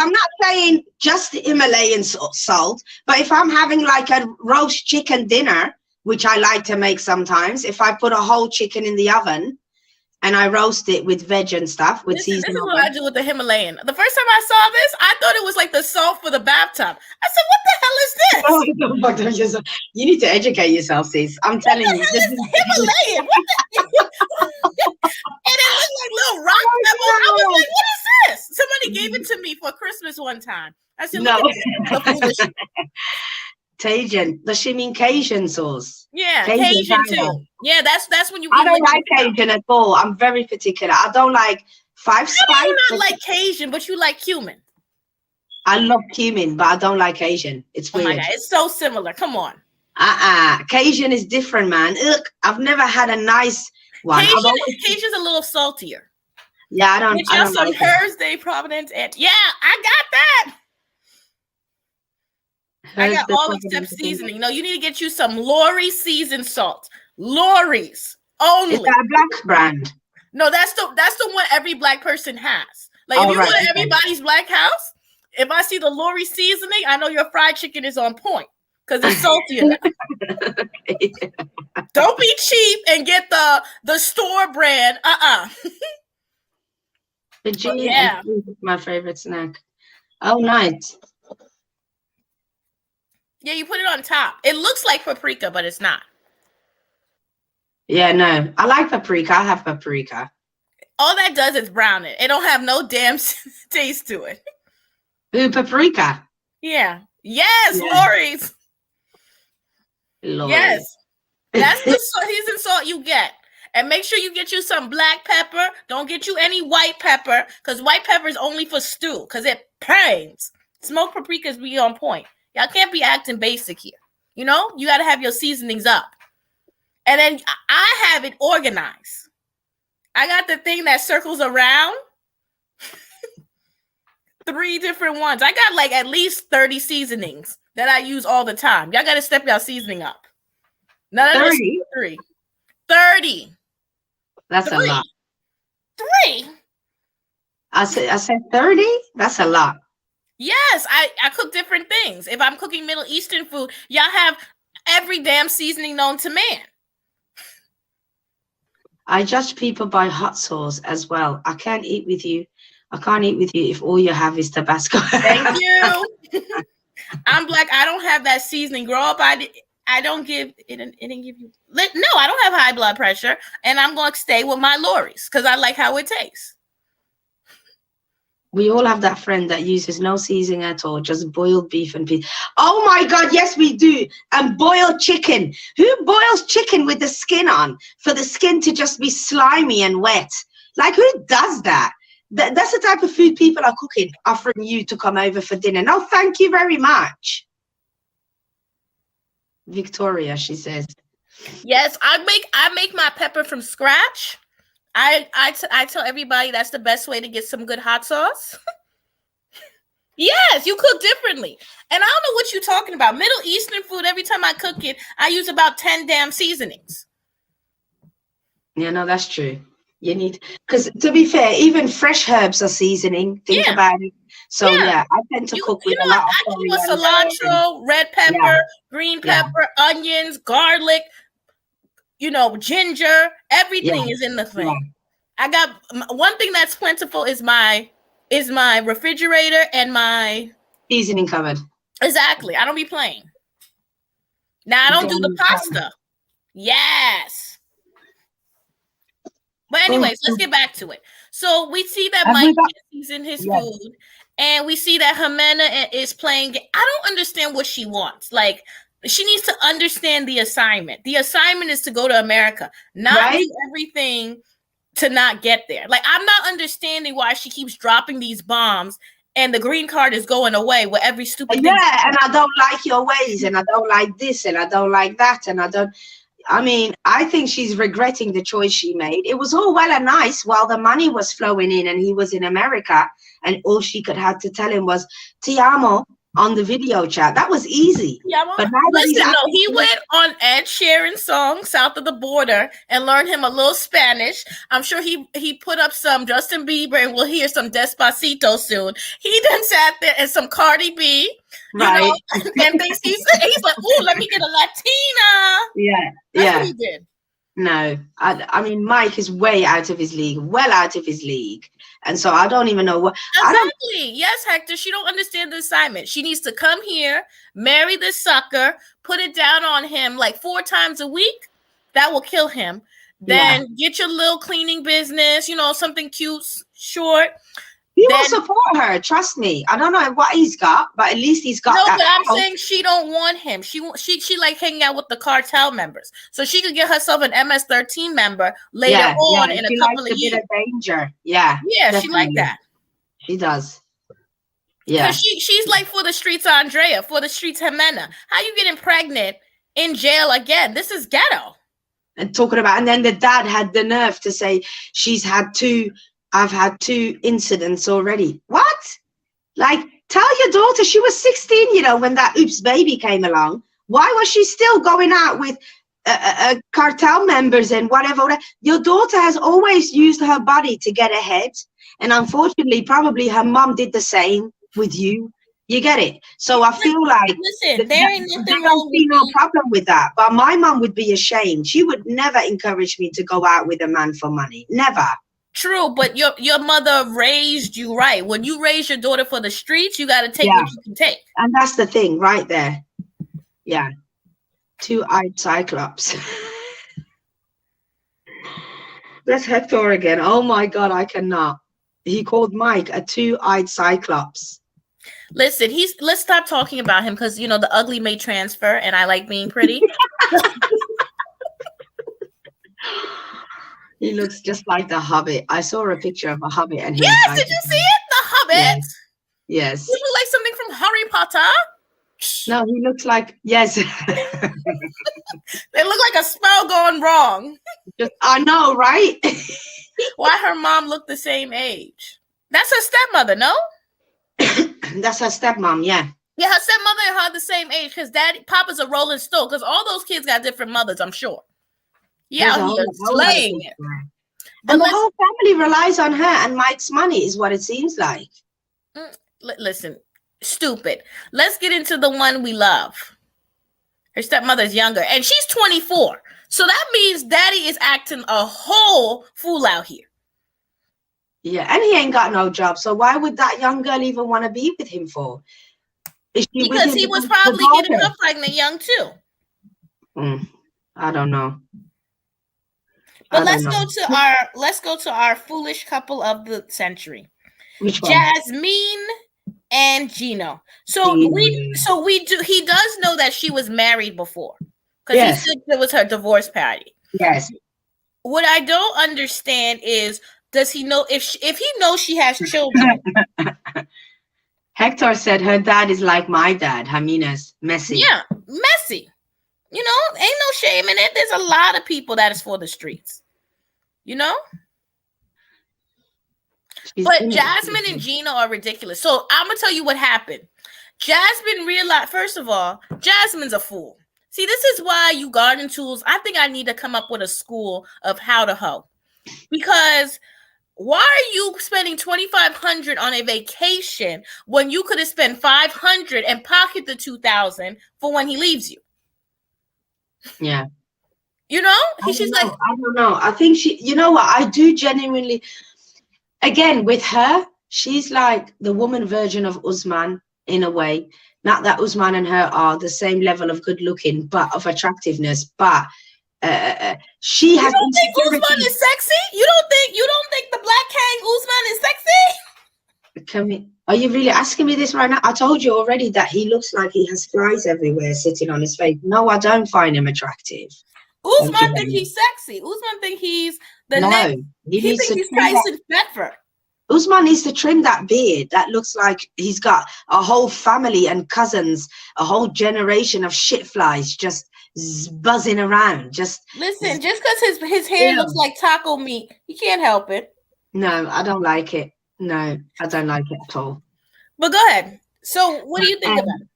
I'm not saying just the Himalayan salt, but if I'm having like a roast chicken dinner, which I like to make sometimes, if I put a whole chicken in the oven and I roast it with veg and stuff with seasoning. This is what I do with the Himalayan. The first time I saw this, I thought it was like the salt for the bathtub. I said, what the hell is this? Oh, you need to educate yourself, sis. I'm telling you. What the hell is Himalayan? What the and it looked like little rock pebbles. I was like, what is this? Somebody gave it to me for Christmas one time. I said, look at this. Cajun. Does she mean Cajun sauce? Yeah, Cajun too. Yeah, that's when you. I don't like Cajun at all. I'm very particular. I don't like 5 spice. I do not like Cajun, but you like cumin. I love cumin, but I don't like Cajun. It's weird. Oh my God, it's so similar. Come on. Cajun is different, man. Ugh, I've never had a nice one. Cajun's a little saltier. Yeah, I don't. I don't like Thursday, Providence, and I got that. I got all except seasoning. No, you need to get you some Lori's seasoned salt. Lori's only. Is that a black brand? No, that's the one every black person has. Like if you go to everybody's black house, if I see the Lori seasoning, I know your fried chicken is on point because it's salty enough. Don't be cheap and get the store brand. The G is my favorite snack. Oh, nice. Yeah, you put it on top. It looks like paprika, but it's not. Yeah, no. I like paprika. I have paprika. All that does is brown it. It don't have no damn taste to it. Ooh, paprika. Yeah. Yes, Lori's. Yes. That's the seasoned salt you get. And make sure you get you some black pepper. Don't get you any white pepper because white pepper is only for stew because it pains. Smoked paprikas be on point. Y'all can't be acting basic here. You know, you got to have your seasonings up. And then I have it organized. I got the thing that circles around. 3 different ones. I got like at least 30 seasonings that I use all the time. Y'all got to step y'all seasoning up. None of 30? 30. That's 3. a lot. 3? I said 30? That's a lot. Yes, I cook different things. If I'm cooking Middle Eastern food, y'all have every damn seasoning known to man. I judge people by hot sauce as well. I can't eat with you. I can't eat with you if all you have is Tabasco. Thank you. I'm black. I don't have that seasoning. Grow up, I don't give it. It didn't give you. No, I don't have high blood pressure, and I'm going to stay with my Lori's because I like how it tastes. We all have that friend that uses no seasoning at all, just boiled beef and peas. Oh my God, yes, we do. And boiled chicken. Who boils chicken with the skin on for the skin to just be slimy and wet? Like, who does that? That's the type of food people are cooking, offering you to come over for dinner. No, thank you very much. Victoria, she says. Yes, I make my pepper from scratch. I tell everybody that's the best way to get some good hot sauce. Yes, you cook differently. And I don't know what you're talking about. Middle Eastern food, every time I cook it, I use about 10 damn seasonings. Yeah, no, that's true. You need, because to be fair, even fresh herbs are seasoning. Think about it. So yeah, I tend to cook with a lot of I use cilantro, red pepper, green pepper, onions, garlic, ginger. Everything is in the thing. Yeah. I got one thing that's plentiful is my refrigerator and my seasoning cupboard. Exactly. I don't be playing. Now I don't do the pasta. Yes. But anyways, let's get back to it. So we see that Mike season his food, and we see that Jimena is playing. I don't understand what she wants. Like, she needs to understand the assignment. The assignment is to go to America, not do everything to not get there. Like, I'm not understanding why she keeps dropping these bombs and the green card is going away with every stupid thing. Yeah, and I don't like your ways, and I don't like this, and I don't like that, and I think she's regretting the choice she made. It was all well and nice while the money was flowing in and he was in America, and all she could have to tell him was "Ti amo" on the video chat. That was easy. Yeah, but listen, no, he went on Ed Sheeran's song "South of the Border" and learned him a little Spanish. I'm sure he put up some Justin Bieber, and we'll hear some Despacito soon. He then sat there and some Cardi B, right? And thinks he's like, "Ooh, let me get a Latina." Yeah, that's what he did. No, I mean, Mike is way out of his league, well out of his league. And so I don't even know what. Exactly. Yes, Hector. She don't understand the assignment. She needs to come here, marry this sucker, put it down on him like 4 times a week. That will kill him. Then get your little cleaning business, something cute, short. He will support her. Trust me. I don't know what he's got, but at least he's got. No, but I'm saying she don't want him. She like hanging out with the cartel members, so she could get herself an MS-13 member later on in a couple of years. Bit of danger. Yeah. Yeah, definitely. She like that. She does. Yeah. She's like for the streets, Andrea, for the streets, Jimena. How you getting pregnant in jail again? This is ghetto. And talking about, and then the dad had the nerve to say I've had 2 incidents already. What? Like, tell your daughter she was 16, when that oops baby came along. Why was she still going out with cartel members and whatever? Your daughter has always used her body to get ahead. And unfortunately, probably her mom did the same with you. You get it? So I feel like there ain't nothing wrong with no problem with that. But my mom would be ashamed. She would never encourage me to go out with a man for money. Never. True, but your mother raised you right. When you raise your daughter for the streets, you got to take what you can take. And that's the thing right there. Yeah. 2-eyed cyclops. That's Hector again. Oh my God, I cannot. He called Mike a 2-eyed cyclops. Listen, let's stop talking about him because, the ugly may transfer and I like being pretty. He looks just like the Hobbit. I saw a picture of a Hobbit, and did you see it? The Hobbit. Yes. He look like something from Harry Potter. No, he looks like yes. They look like a spell gone wrong. I know, right? Why her mom look the same age? That's her stepmother, no? That's her stepmom, yeah. Yeah, her stepmother and her the same age because Papa's a Rolling Stone because all those kids got different mothers, I'm sure. Yeah, he is slaying it. And the whole family relies on her and Mike's money is what it seems like. Listen, stupid. Let's get into the one we love. Her stepmother's younger and she's 24. So that means daddy is acting a whole fool out here. Yeah, and he ain't got no job. So why would that young girl even want to be with him for? Is she with Because him he was the probably getting daughter? her pregnant young too. I don't know. But let's go to our foolish couple of the century. Which one? Jasmine and Gino. So we do. He does know that she was married before, because he said it was her divorce party. Yes. What I don't understand is, does he know if he knows she has children? Hector said her dad is like my dad, Jamina's messy. Yeah, messy. You know, ain't no shame in it. There's a lot of people that is for the streets. You know? But Jasmine and Gino are ridiculous. So I'm going to tell you what happened. Jasmine realized, first of all, Jasmine's a fool. See, this is why you garden tools, I think I need to come up with a school of how to hoe. Because why are you spending $2,500 on a vacation when you could have spent $500 and pocket the $2,000 for when he leaves you? Yeah. You know? I don't know. I think you know what? I do genuinely, again, with her, she's like the woman version of Usman in a way. Not that Usman and her are the same level of good looking, but of attractiveness. But she has. You don't think Usman is sexy? You don't think the Black King Usman is sexy? Are you really asking me this right now? I told you already that he looks like he has flies everywhere sitting on his face. No, I don't find him attractive. Usman think he's sexy. Usman think he's the next. He thinks he's Tyson Bedford. Usman needs to trim that beard. That looks like he's got a whole family and cousins, a whole generation of shit flies just buzzing around. Just listen, just because his hair looks like taco meat, he can't help it. No, I don't like it. No, I don't like it at all. But go ahead. So what do you think about it?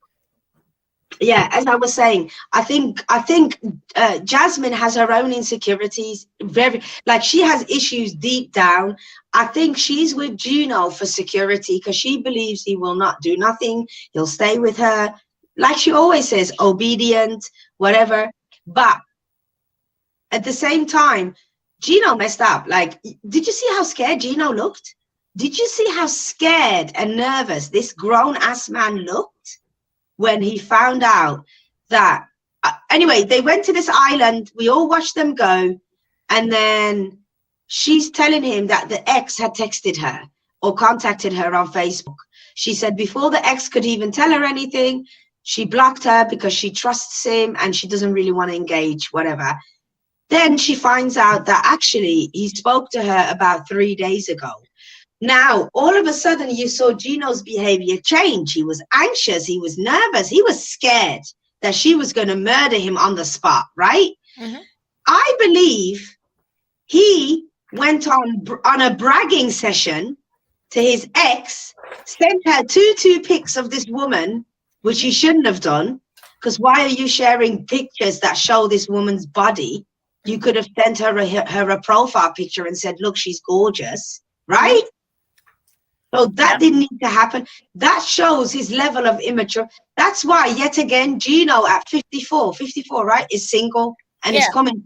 Yeah, as I was saying, I think Jasmine has her own insecurities. She has issues deep down. I think she's with Gino for security because she believes he will not do nothing. He'll stay with her, like she always says, obedient, whatever. But at the same time, Gino messed up. Like, did you see how scared Gino looked? Did you see how scared and nervous this grown-ass man looked when he found out that... anyway, they went to this island. We all watched them go. And then she's telling him that the ex had texted her or contacted her on Facebook. She said before the ex could even tell her anything, she blocked her because she trusts him and she doesn't really want to engage, whatever. Then she finds out that actually he spoke to her about 3 days ago. Now, all of a sudden, you saw Gino's behavior change. He was anxious. He was nervous. He was scared that she was going to murder him on the spot, right? Mm-hmm. I believe he went on a bragging session to his ex, sent her two pics of this woman, which he shouldn't have done, because why are you sharing pictures that show this woman's body? You could have sent her a profile picture and said, look, she's gorgeous, right? So that didn't need to happen. That shows his level of immature. That's why, yet again, Gino at 54, right, is single and is coming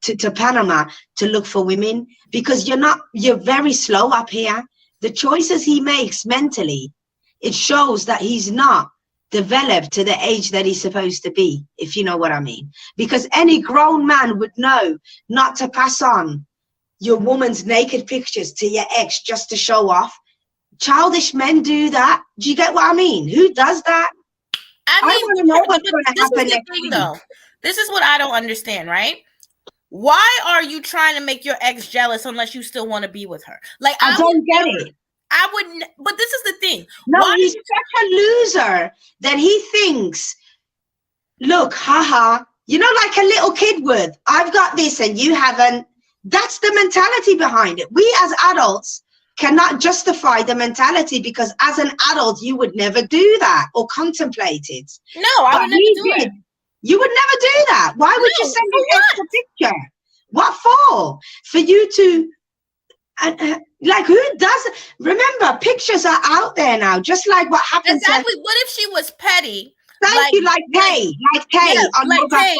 to Panama to look for women because you're very slow up here. The choices he makes mentally, it shows that he's not developed to the age that he's supposed to be, if you know what I mean. Because any grown man would know not to pass on your woman's naked pictures to your ex just to show off. Childish men do that. Do you get what I mean? Who does that? I want to know what's going to happen next week. Though. This is what I don't understand, right? Why are you trying to make your ex jealous unless you still want to be with her? Like I don't get it. I wouldn't. But this is the thing. No, he's such a loser that he thinks, look, haha, you know, like a little kid would. I've got this and you haven't. That's the mentality behind it. We as adults cannot justify the mentality because as an adult you would never do that or contemplate it. No, I would never do it. You would never do that. Why would you send an extra picture? What for? For you to like, who does it? Remember, pictures are out there now, just like what happened. Exactly. What if she was petty Thank you, like Kay. Yeah, on like Kay.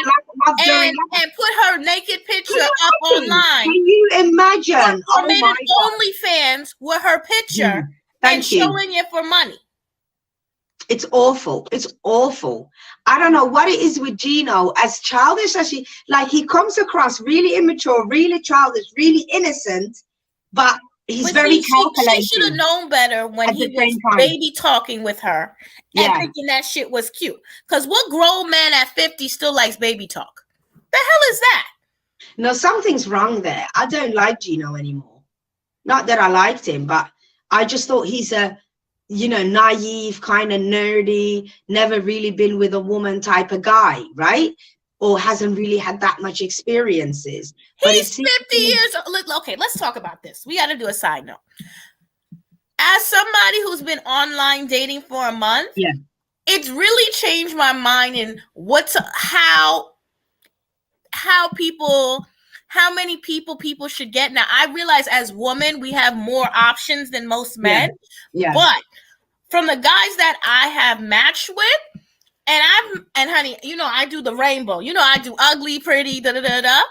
Kay. And put her naked picture up online. Can you imagine? Or made an OnlyFans with her picture and showing it for money. It's awful. It's awful. I don't know what it is with Gino, as childish as he comes across really immature, really childish, really innocent, but he's very calculating. She should have known better when he was baby talking with her and thinking that shit was cute. Because what grown man at 50 still likes baby talk? The hell is that? No, something's wrong there. I don't like Gino anymore. Not that I liked him, but I just thought he's a, naive, kind of nerdy, never really been with a woman type of guy, right? Or hasn't really had that much experiences. He's 50 years old. Okay, let's talk about this. We got to do a side note. As somebody who's been online dating for a month, it's really changed my mind in how many people should get. Now, I realize as women, we have more options than most men. Yeah. But from the guys that I have matched with, and honey, I do the rainbow. I do ugly, pretty, da-da-da-da.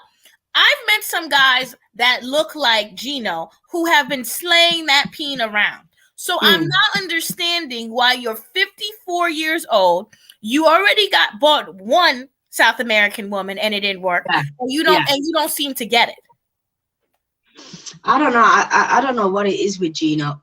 I've met some guys that look like Gino who have been slaying that peen around. So I'm not understanding why you're 54 years old. You already bought one South American woman and it didn't work. Yeah. And you don't seem to get it. I don't know. I don't know what it is with Gino,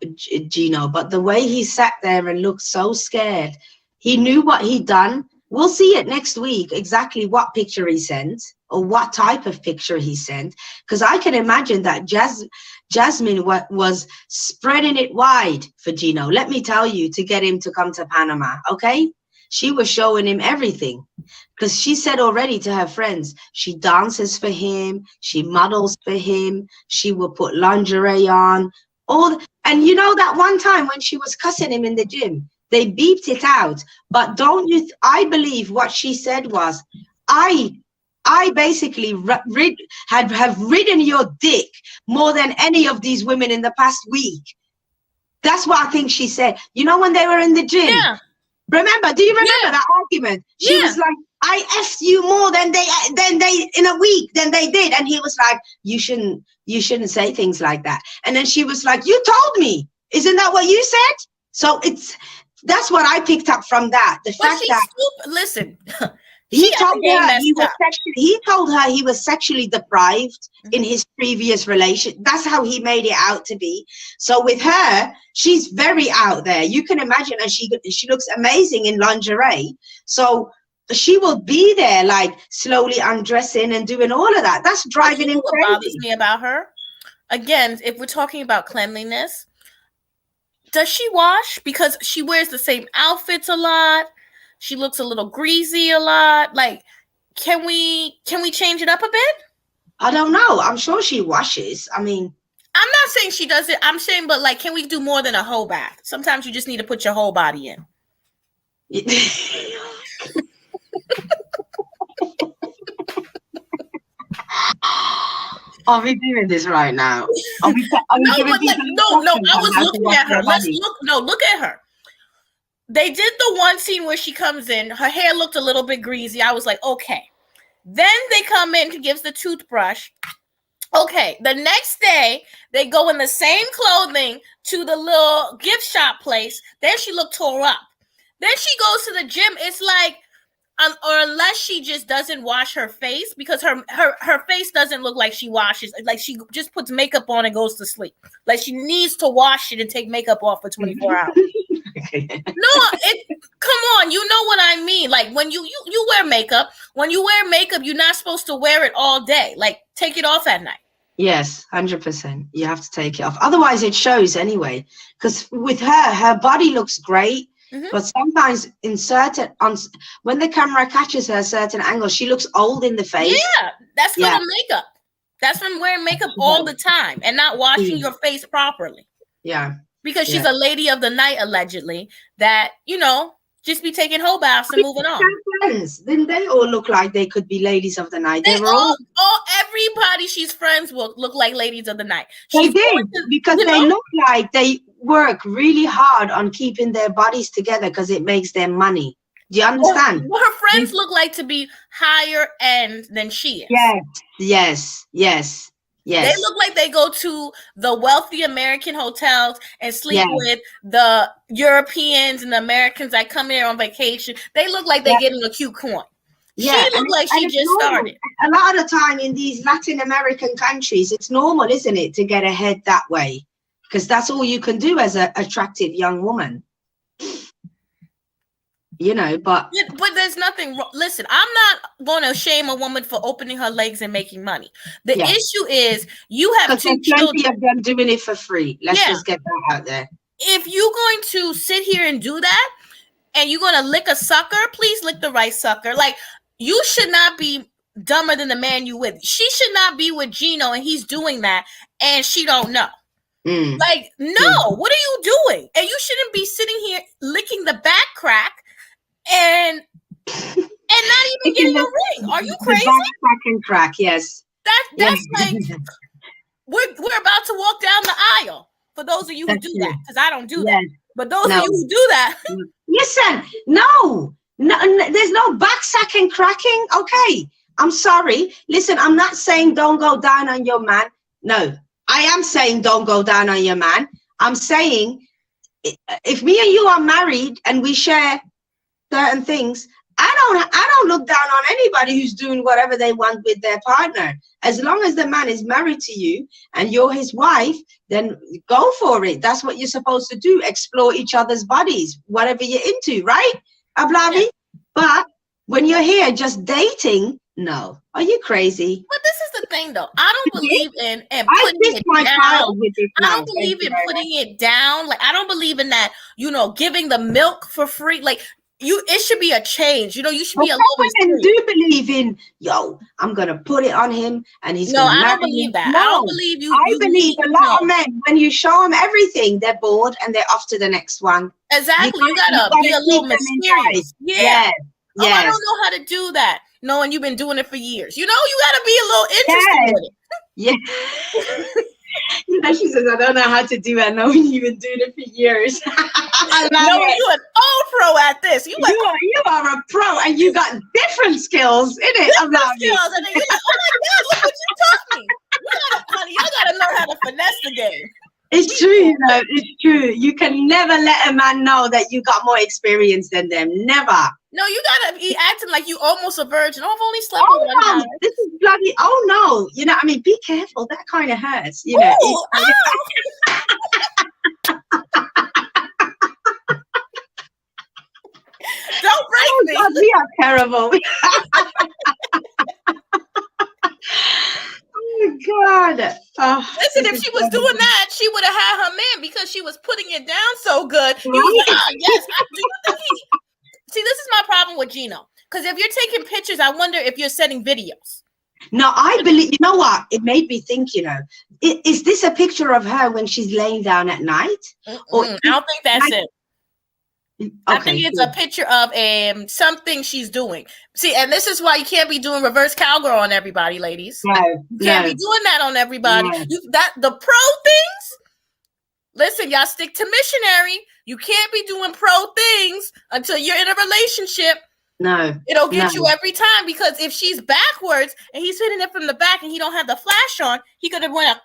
but the way he sat there and looked so scared, he knew what he'd done. We'll see it next week, exactly what picture he sent or what type of picture he sent. Because I can imagine that Jasmine was spreading it wide for Gino. Let me tell you, to get him to come to Panama, okay? She was showing him everything, because she said already to her friends, she dances for him, she models for him, she will put lingerie on, and that one time when she was cussing him in the gym, they beeped it out. But I believe what she said was, I basically have ridden your dick more than any of these women in the past week. That's what I think she said. When they were in the gym. Yeah. Do you remember that argument? She was like, I effed you more than they in a week than they did. And he was like, you shouldn't say things like that. And then she was like, you told me. Isn't that what you said? So that's what I picked up from that. The fact that listen, he told her he was sexually deprived in his previous relation. That's how he made it out to be. So with her, she's very out there. You can imagine, and she looks amazing in lingerie. So she will be there, like slowly undressing and doing all of that. That's driving him crazy. What bothers me about her, again, if we're talking about cleanliness, does she wash? Because she wears the same outfits a lot. She looks a little greasy a lot. Like, can we change it up a bit? I don't know. I'm sure she washes. I mean, I'm not saying she does it. I'm saying, but like, can we do more than a whole bath? Sometimes you just need to put your whole body in. Are we doing this right now? No. I was looking at her. Look at her. They did the one scene where she comes in. Her hair looked a little bit greasy. I was like, okay. Then they come in, and gives the toothbrush. Okay. The next day, they go in the same clothing to the little gift shop place. Then she looked tore up. Then she goes to the gym. It's like, or unless she just doesn't wash her face, because her face doesn't look like she washes. Like she just puts makeup on and goes to sleep. Like she needs to wash it and take makeup off for 24 hours. Come on, you know what I mean. Like when you wear makeup, you're not supposed to wear it all day. Like take it off at night. Yes, 100%. You have to take it off. Otherwise it shows anyway. Because with her body looks great. Mm-hmm. But sometimes when the camera catches her certain angles, she looks old in the face. Yeah, that's from the makeup. That's from wearing makeup all the time and not washing your face properly. Yeah. Because she's a lady of the night, allegedly, that, just be taking whole baths and moving on. Friends. Then they all look like they could be ladies of the night. Everybody she's friends with look like ladies of the night. They did, because they look like they work really hard on keeping their bodies together because it makes them money. Do you understand? Well, her friends look like to be higher end than she is. Yes. They look like they go to the wealthy American hotels and sleep with the Europeans and the Americans that come here on vacation. They look like they're getting a cute coin. She looked like she just started. A lot of the time in these Latin American countries, it's normal, isn't it, to get ahead that way? Because that's all you can do as an attractive young woman. You know, but there's nothing wrong. Listen, I'm not going to shame a woman for opening her legs and making money. The issue is you have two children. Plenty of them doing it for free. Let's just get that out there. If you're going to sit here and do that, and you're going to lick a sucker, please lick the right sucker. Like, you should not be dumber than the man you with. She should not be with Gino, and he's doing that, and she don't know. Like, no, what are you doing? And you shouldn't be sitting here licking the back crack and not even getting a ring. Are you crazy? Back crack, yes. That's like we're about to walk down the aisle. For those of you who do that, because I don't do that. But those of you who do that, listen, no, there's no back sack and cracking. Okay, I'm sorry. Listen, I'm not saying don't go down on your man. No, I am saying don't go down on your man. I'm saying if me and you are married and we share certain things, I don't look down on anybody who's doing whatever they want with their partner. As long as the man is married to you and you're his wife, then go for it. That's what you're supposed to do. Explore each other's bodies, whatever you're into, right, Ablavi? But when you're here just dating, no. Are you crazy? But this is the thing, though. I don't believe in putting it down. I don't believe in putting it down. Like, I don't believe in that, giving the milk for free. Like, it should be a change. You should be a little bit. Women do believe in, I'm gonna put it on him, and he's gonna marry me. I don't believe that. I don't believe you. I believe a lot of men, when you show them everything, they're bored and they're off to the next one. Exactly. You gotta be a little mysterious. Yeah. Oh, I don't know how to do that. Knowing you've been doing it for years. You gotta be a little interested with it. Yeah. She says, I don't know how to do it. Knowing you've been doing it for years. Knowing you're an old pro at this. You are a pro, and you got different skills, innit? Different skills. And then you're like, oh my God, look what you taught me. Honey, y'all gotta learn how to finesse the game. It's true, though. It's true. You can never let a man know that you got more experience than them. Never. No, you gotta be acting like you almost a virgin. Oh, I've only slept with one guy. This is bloody. Oh no, be careful. That kind of hurts. Don't break me. God, we are terrible. Oh God. Listen, if she was doing that, she would have had her man because she was putting it down so good. He was like, oh, yes, I do think See, this is my problem with Gino. Because if you're taking pictures, I wonder if you're sending videos. No, I believe, you know what? It made me think, is this a picture of her when she's laying down at night? Or I don't think that's it. Okay, I think it's a picture of something she's doing. See, and this is why you can't be doing reverse cowgirl on everybody, ladies. You can't be doing that on everybody. The pro things, listen, y'all stick to missionary. You can't be doing pro things until you're in a relationship. No. It'll get you every time, because if she's backwards and he's hitting it from the back and he don't have the flash on, he could have went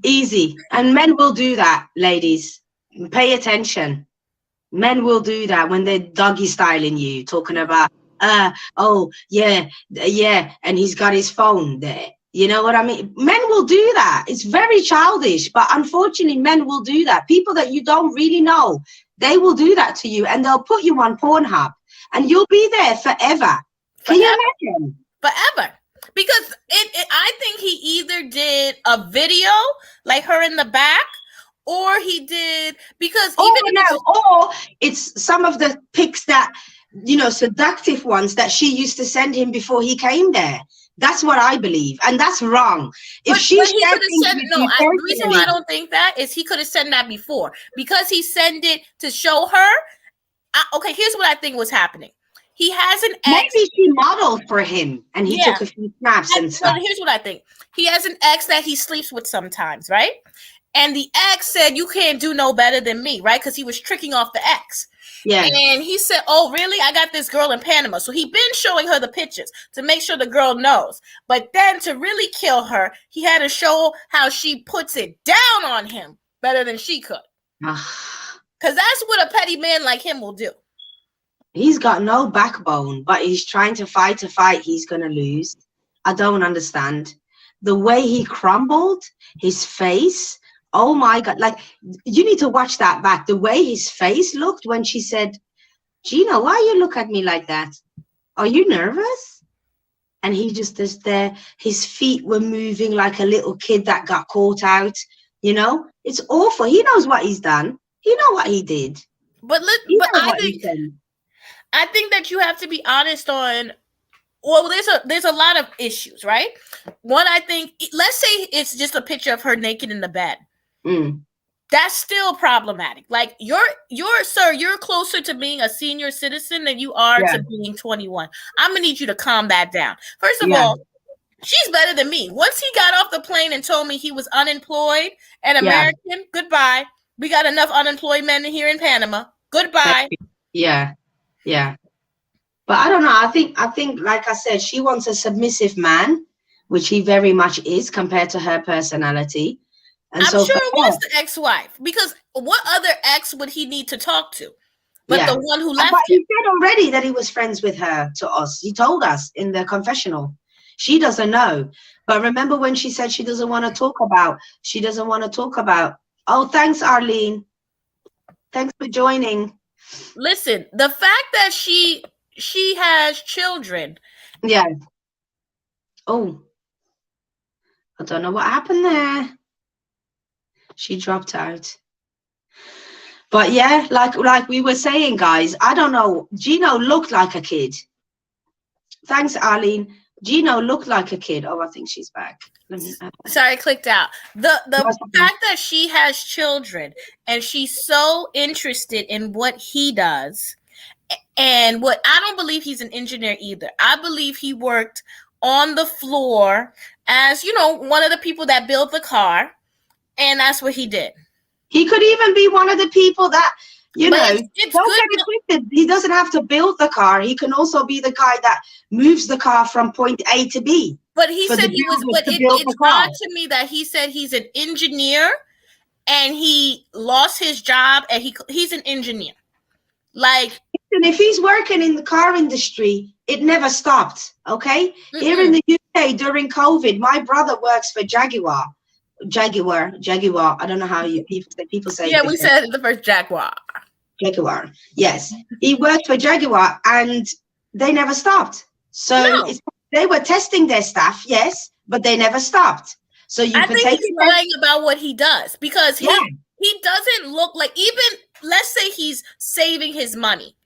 easy. And men will do that, ladies. Pay attention. Men will do that when they're doggy styling you, talking about, and he's got his phone there. You know what I mean? Men will do that. It's very childish, but unfortunately, men will do that. People that you don't really know, they will do that to you, and they'll put you on Pornhub, and you'll be there forever. Can you imagine? Forever. Because I think he either did a video, like her in the back, or he did, because or it's some of the pics that, seductive ones that she used to send him before he came there. That's what I believe, and that's wrong. If she the reason why I don't think that is he could have sent that before, because he sent it to show her. Okay, here's what I think was happening. He has an ex. Maybe she modeled for him, and he took a few snaps and stuff. Here's what I think. He has an ex that he sleeps with sometimes, right? And the ex said, you can't do no better than me, right? Because he was tricking off the ex. Yeah. And he said, oh, really? I got this girl in Panama. So he been showing her the pictures to make sure the girl knows. But then to really kill her, he had to show how she puts it down on him better than she could. Because that's what a petty man like him will do. He's got no backbone, but he's trying to fight a fight he's going to lose. I don't understand. The way he crumbled, his face, oh my God. Like, you need to watch that back. The way his face looked when she said, Gina, why you look at me like that? Are you nervous? And he just is there. His feet were moving like a little kid that got caught out. You know, it's awful. He knows what he's done. He knows what he did. But I think that you have to be honest on, well, there's a lot of issues, right? One, I think, let's say it's just a picture of her naked in the bed. That's still problematic. Like, you're closer to being a senior citizen than you are to being 21. I'm gonna need you to calm that down. First of all, she's better than me. Once he got off the plane and told me he was unemployed and American, goodbye. We got enough unemployed men here in Panama. Goodbye. Yeah. But I don't know. I think, like I said, she wants a submissive man, which he very much is compared to her personality. And I'm sure it was the ex-wife, because what other ex would he need to talk to? But the one who left but he said already that he was friends with her to us. He told us in the confessional. She doesn't know. But remember when she said she doesn't want to talk about, oh, thanks, Arlene. Thanks for joining. Listen, the fact that she has children. Yeah. Oh, I don't know what happened there. She dropped out. But yeah, like we were saying, guys, I don't know. Gino looked like a kid. Thanks, Arlene. Gino looked like a kid. Oh, I think she's back. Sorry, I clicked out. The fact that she has children and she's so interested in what he does, and what I don't believe he's an engineer either. I believe he worked on the floor as, one of the people that built the car, and that's what he did. He could even be one of the people that, it's don't get it twisted. He doesn't have to build the car. He can also be the guy that moves the car from point A to B. But he said he was, but it's odd to me that he said he's an engineer and he lost his job and he's an engineer. Like, and if he's working in the car industry, it never stopped. Okay. Mm-hmm. Here in the UK during COVID, my brother works for Jaguar. I don't know how people say. Yeah, we said the first Jaguar. Yes, he worked for Jaguar, and they never stopped. So they were testing their staff, yes, but they never stopped. So I think he's lying about what he does, because he doesn't look like, even let's say he's saving his money,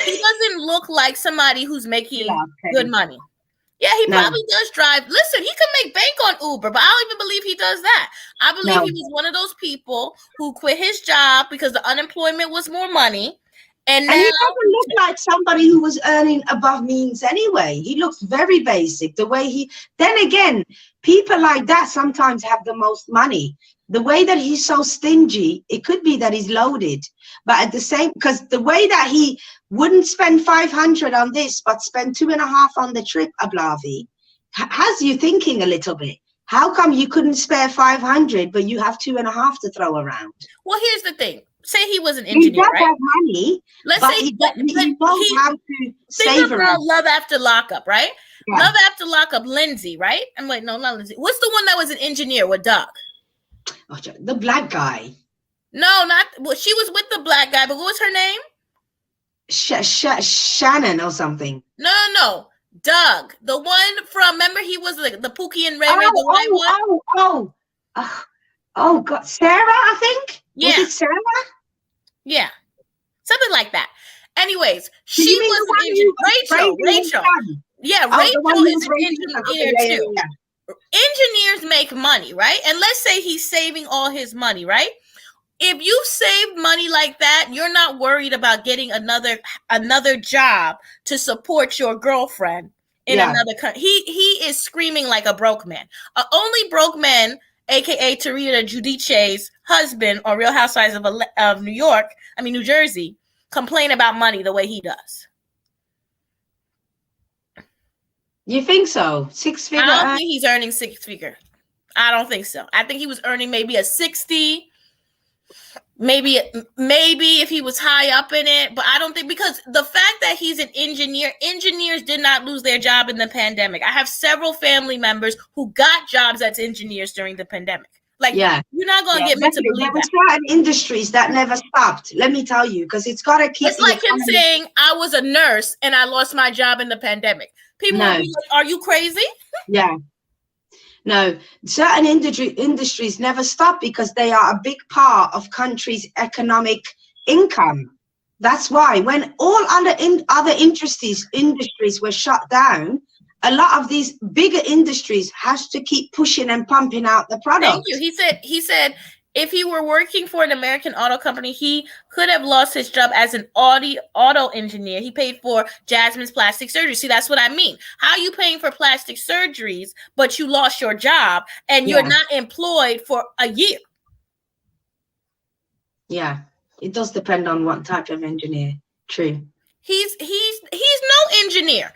he doesn't look like somebody who's making good money. Yeah, he probably does drive. Listen, he could make bank on Uber, but I don't even believe he does that. I believe he was one of those people who quit his job because the unemployment was more money. And now, he doesn't look like somebody who was earning above means anyway. He looks very basic. The way then again, people like that sometimes have the most money. The way that he's so stingy, it could be that he's loaded. But at the same, because the way that he wouldn't spend 500 on this, but spend 2.5 on the trip, Ablavi, has you thinking a little bit. How come you couldn't spare 500, but you have 2.5 to throw around? Well, here's the thing. Say he was an engineer, he does have money. Let's say he knows how to save about Love After Lockup, right? Yeah. Love After Lockup, Lindsay, right? And wait, no, not Lindsay. What's the one that was an engineer with Doug? Oh, the black guy. No, not. Well, she was with the black guy, but what was her name? Shannon or something. No. Doug, the one from. Remember, he was the Pookie and Ray Ray, the white one. Oh God, Sarah, I think. Yeah. Was it Sarah? Yeah, something like that. Anyways, she was an engineer. Rachel. Yeah, Rachel is an engineer too. Yeah. Engineers make money, right? And let's say he's saving all his money, right? If you save money like that, you're not worried about getting another job to support your girlfriend in another country. He is screaming like a broke man. Only broke men aka Tarita Giudice's husband, or Real Housewives of New Jersey, complain about money the way he does. You think so? 6-figure? I don't think he's earning 6-figure. I don't think so. I think he was earning maybe a 60. Maybe if he was high up in it, but I don't think, because the fact that he's an engineers did not lose their job in the pandemic. I have several family members who got jobs as engineers during the pandemic. Like, you're not going to get me to believe that. There are certain industries that never stopped. Let me tell you, because it's got to keep. It's like him saying, I was a nurse and I lost my job in the pandemic. People would be like, are you crazy? Yeah. No, certain industries never stop because they are a big part of countries' economic income. That's why when all other industries were shut down, a lot of these bigger industries has to keep pushing and pumping out the product. Thank you. He said if he were working for an American auto company, he could have lost his job as an auto engineer. He paid for Jasmine's plastic surgery. See, that's what I mean. How are you paying for plastic surgeries, but you lost your job and you're not employed for a year? Yeah, it does depend on what type of engineer. True. He's no engineer.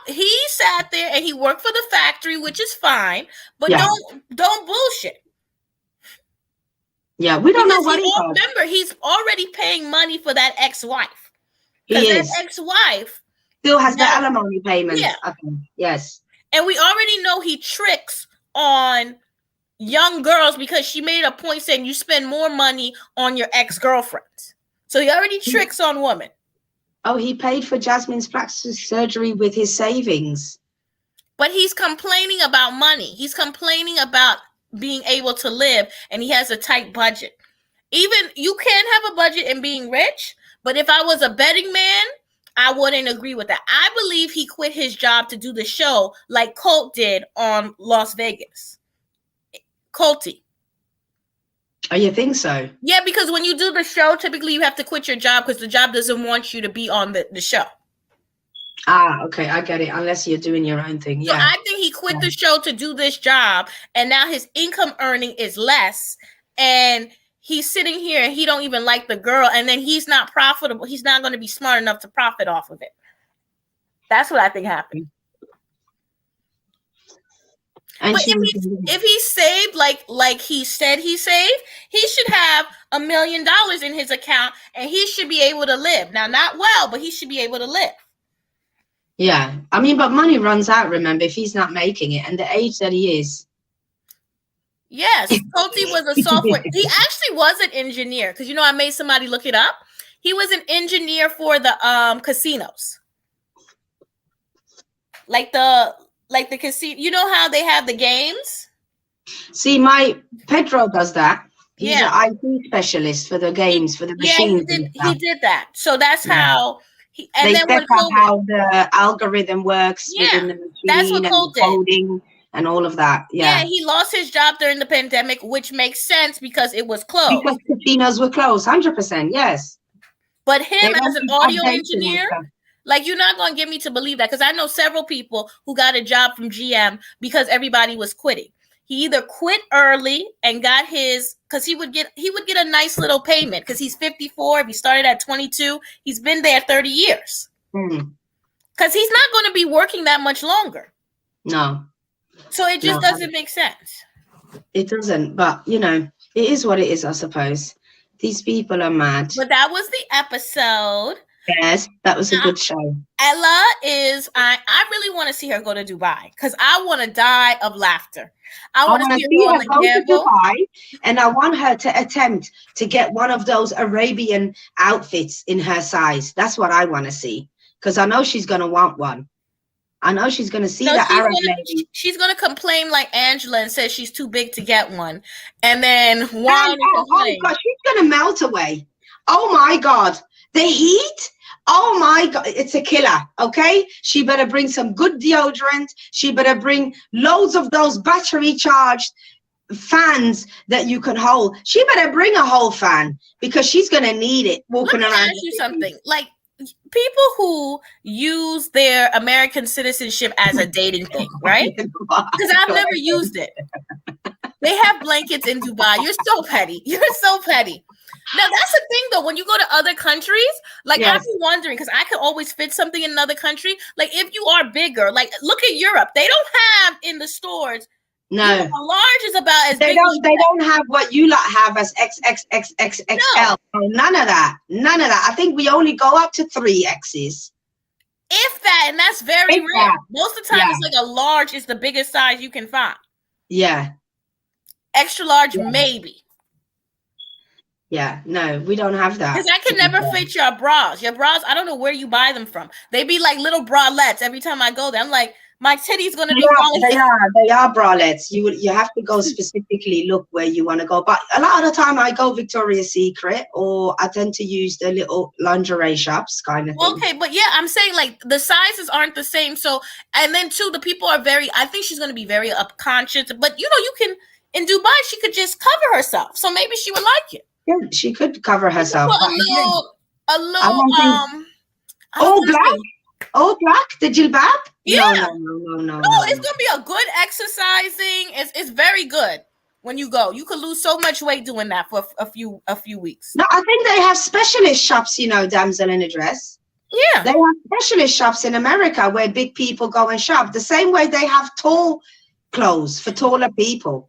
He sat there and he worked for the factory, which is fine, but don't bullshit. Yeah, we don't know what remember, he's already paying money for that ex-wife. Because that ex-wife still has the alimony payments. Yeah. Yes. And we already know he tricks on young girls because she made a point saying you spend more money on your ex-girlfriends. So he already tricks on women. Oh, he paid for Jasmine's plastic surgery with his savings. But he's complaining about money. He's complaining about being able to live, and he has a tight budget. Even you can't have a budget and being rich, but if I was a betting man, I wouldn't agree with that. I believe he quit his job to do the show like Colt did on Las Vegas. Colty. Oh, you think so? Yeah, because when you do the show, typically you have to quit your job because the job doesn't want you to be on the show. Ah, okay, I get it. Unless you're doing your own thing. So I think he quit the show to do this job, and now his income earning is less, and he's sitting here and he don't even like the girl, and then he's not profitable. He's not going to be smart enough to profit off of it. That's what I think happened. And but if he saved like he said he saved, he should have $1 million in his account, and he should be able to live. Now, not well, but he should be able to live. Yeah, I mean, but money runs out, remember, if he's not making it, and the age that he is. Yes, Colty was a software. He actually was an engineer, because, I made somebody look it up. He was an engineer for the casinos. Like the casino. You know how they have the games? See, my Pedro does that. He's an IT specialist for the games, for the machines. Yeah, he did that. So that's how... They set up how the algorithm works within the machine, that's what Cole did. Coding and all of that. Yeah, he lost his job during the pandemic, which makes sense because it was closed. Because casinos were closed, 100%, yes. But him as an audio engineer, like, you're not going to get me to believe that, because I know several people who got a job from GM because everybody was quitting. He either quit early and got his, because he would get a nice little payment because he's 54. If he started at 22, he's been there 30 years. Because he's not going to be working that much longer. No. So it just doesn't make sense. It doesn't, but it is what it is, I suppose. These people are mad. But that was the episode. Yes, that was a good show. Ella is, I really want to see her go to Dubai because I want to die of laughter. I want to see her go to Dubai, and I want her to attempt to get one of those Arabian outfits in her size. That's what I want to see, because I know she's going to want one. I know she's going to see the Arab lady. She's going to complain like Angela and says she's too big to get one. And then whine and complain. Oh, God, she's going to melt away. Oh, my God. The heat, oh my God, it's a killer, okay? She better bring some good deodorant. She better bring loads of those battery charged fans that you can hold. She better bring a whole fan because she's going to need it walking around. Let me ask you something. Like, people who use their American citizenship as a dating thing, right? Because I've never used it. They have blankets in Dubai. You're so petty. You're so petty. Now that's the thing though. When you go to other countries, like Yes. I've been wondering because I could always fit something in another country. Like if you are bigger, like look at Europe. They don't have in the stores. No, a large is about as they big. don't. They don't have what you lot have as XXXXXL. No. Oh, none of that. None of that. I think we only go up to 3Xs. If that, and that's very If rare. that. Most of the time, Yeah. it's like a large is the biggest size you can find. Yeah. Extra large, Yeah. maybe. Yeah. No, we don't have that. Because I can never fit your bras. Your bras, I don't know where you buy them from. They be like little bralettes every time I go there. I'm like, my titty's gonna be falling. They are bralettes. You have to go specifically look where you want to go. But a lot of the time I go Victoria's Secret, or I tend to use the little lingerie shops kind of thing. Okay, but yeah, I'm saying like the sizes aren't the same. So, and then too, the people are very, I think she's gonna be very upconscious. But you know, you can in Dubai, she could just cover herself. So maybe she would like it. Yeah, she could cover herself. A little all black? All black? The jilbab? Yeah. No, it's gonna be a good exercising. It's very good when you go. You could lose so much weight doing that for a few weeks. No, I think they have specialist shops, you know, damsel in a dress. Yeah. They have specialist shops in America where big people go and shop. The same way they have tall clothes for taller people.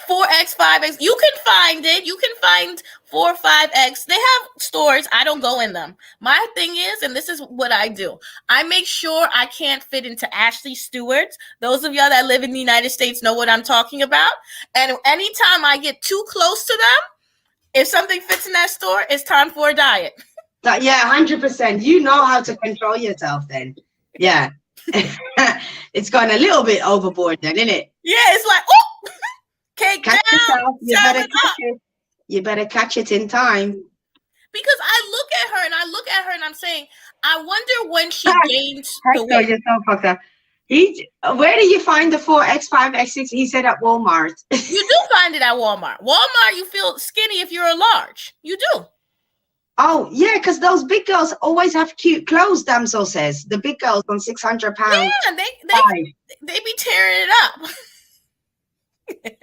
4X, 5X. You can find it. You can find 4, 5X. They have stores. I don't go in them. My thing is, and this is what I do, I make sure I can't fit into Ashley Stewart's. Those of y'all that live in the United States know what I'm talking about. And anytime I get too close to them, if something fits in that store, it's time for a diet. Yeah, 100%. You know how to control yourself then. Yeah. It's gone a little bit overboard then, isn't it? Yeah, it's like, oh! Cake catch down, yourself. You better catch it in time. Because I look at her and I'm saying, I wonder when she gained the weight. Yourself, where do you find the 4X, 5X6? He said at Walmart. You do find it at Walmart. Walmart, you feel skinny if you're a large. You do. Oh, yeah, because those big girls always have cute clothes, Damsel says. The big girls on 600 pounds. Yeah, they be tearing it up.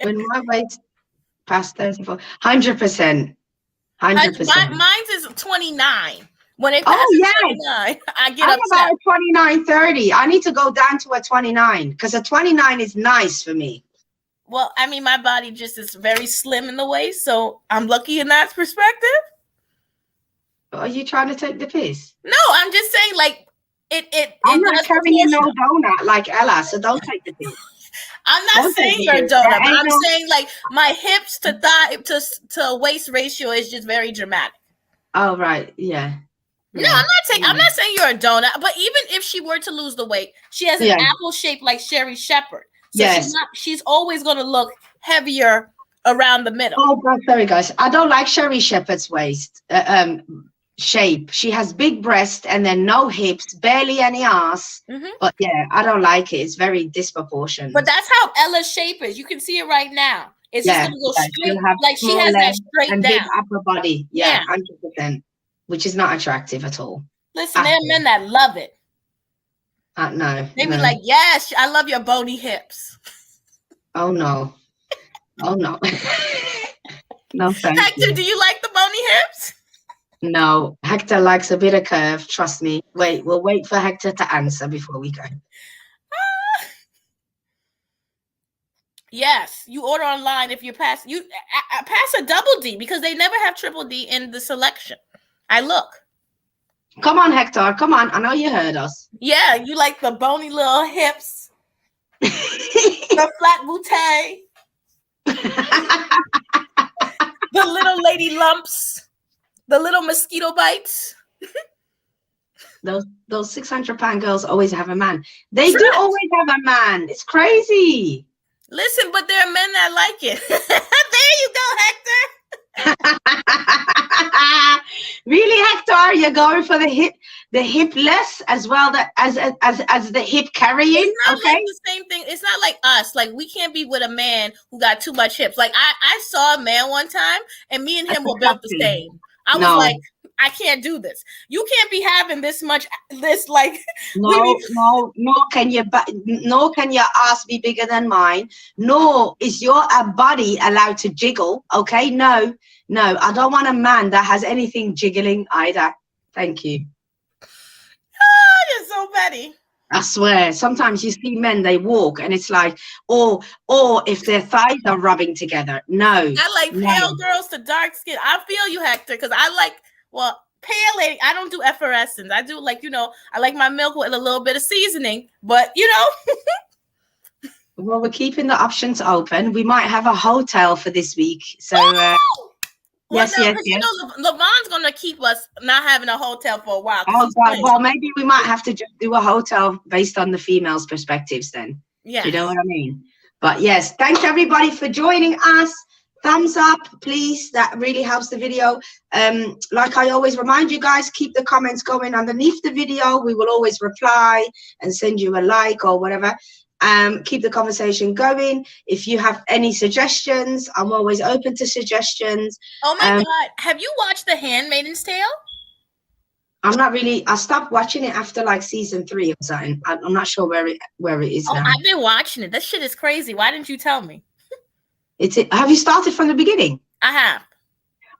When my weight past 34, 100%. Mine's is 29. When it passes 29, I get upset. About a 29, 30. I need to go down to a 29 because a 29 is nice for me. Well, I mean, my body just is very slim in the waist, so I'm lucky in that perspective. Are you trying to take the piss? No, I'm just saying, like, I'm not carrying no donut like Ella, so don't take the piss. I'm not saying you're a donut, but I'm saying like my hips to thigh to waist ratio is just very dramatic. Oh right, yeah. No, I'm not saying you're a donut, but even if she were to lose the weight, she has an apple shape like Sherry Shepherd. So she's always gonna look heavier around the middle. Oh God, sorry guys. I don't like Sherry Shepherd's waist shape. She has big breasts and then no hips, barely any ass. But yeah, I don't like it. It's very disproportionate. But that's how Ella's shape is. You can see it right now. It's just gonna go straight, like she has that straight and down. big upper body. Yeah, 100%. Which is not attractive at all. Listen, there are men that love it. No. They be like, yes, I love your bony hips. Oh no. Oh no. No thank Hector, you. do you like the bony hips? No, Hector likes a bit of curve. Trust me. We'll wait for Hector to answer before we go. Yes, you order online if you pass a double D because they never have triple D in the selection. I look. Come on, Hector. Come on. I know you heard us. Yeah, you like the bony little hips, the flat bootay, the little lady lumps. The little mosquito bites. Those 600-pound girls always have a man. They do always have a man. It's crazy. Listen, but there are men that like it. There you go, Hector. Really, Hector? You're going for the hipless as well as the hip carrying? It's not like the same thing. It's not like us. Like we can't be with a man who got too much hips. Like I saw a man one time, and me and him were built the same. I was like, I can't do this. You can't be having this much, this like. No, nor can your ass be bigger than mine. Nor is your body allowed to jiggle. Okay, no, I don't want a man that has anything jiggling either. Thank you. Oh, you're so petty. I swear, sometimes you see men, they walk and it's like, or if their thighs are rubbing together. No. I like pale girls to dark skin. I feel you, Hector, because I like, well, pale lady. I don't do effervescence. I do like, I like my milk with a little bit of seasoning, but Well, we're keeping the options open. We might have a hotel for this week. So, yes. Levon's going to keep us not having a hotel for a while. Oh, God. Well, maybe we might have to just do a hotel based on the females' perspectives then. Yeah. You know what I mean? But yes, thanks everybody for joining us. Thumbs up, please. That really helps the video. Like I always remind you guys, keep the comments going underneath the video. We will always reply and send you a like or whatever. Keep the conversation going. If you have any suggestions, I'm always open to suggestions. Oh my God. Have you watched The Handmaid's Tale? I'm not really. I stopped watching it after like season 3 or something. I'm not sure where it is now. I've been watching it. That shit is crazy. Why didn't you tell me? Have you started from the beginning? I have.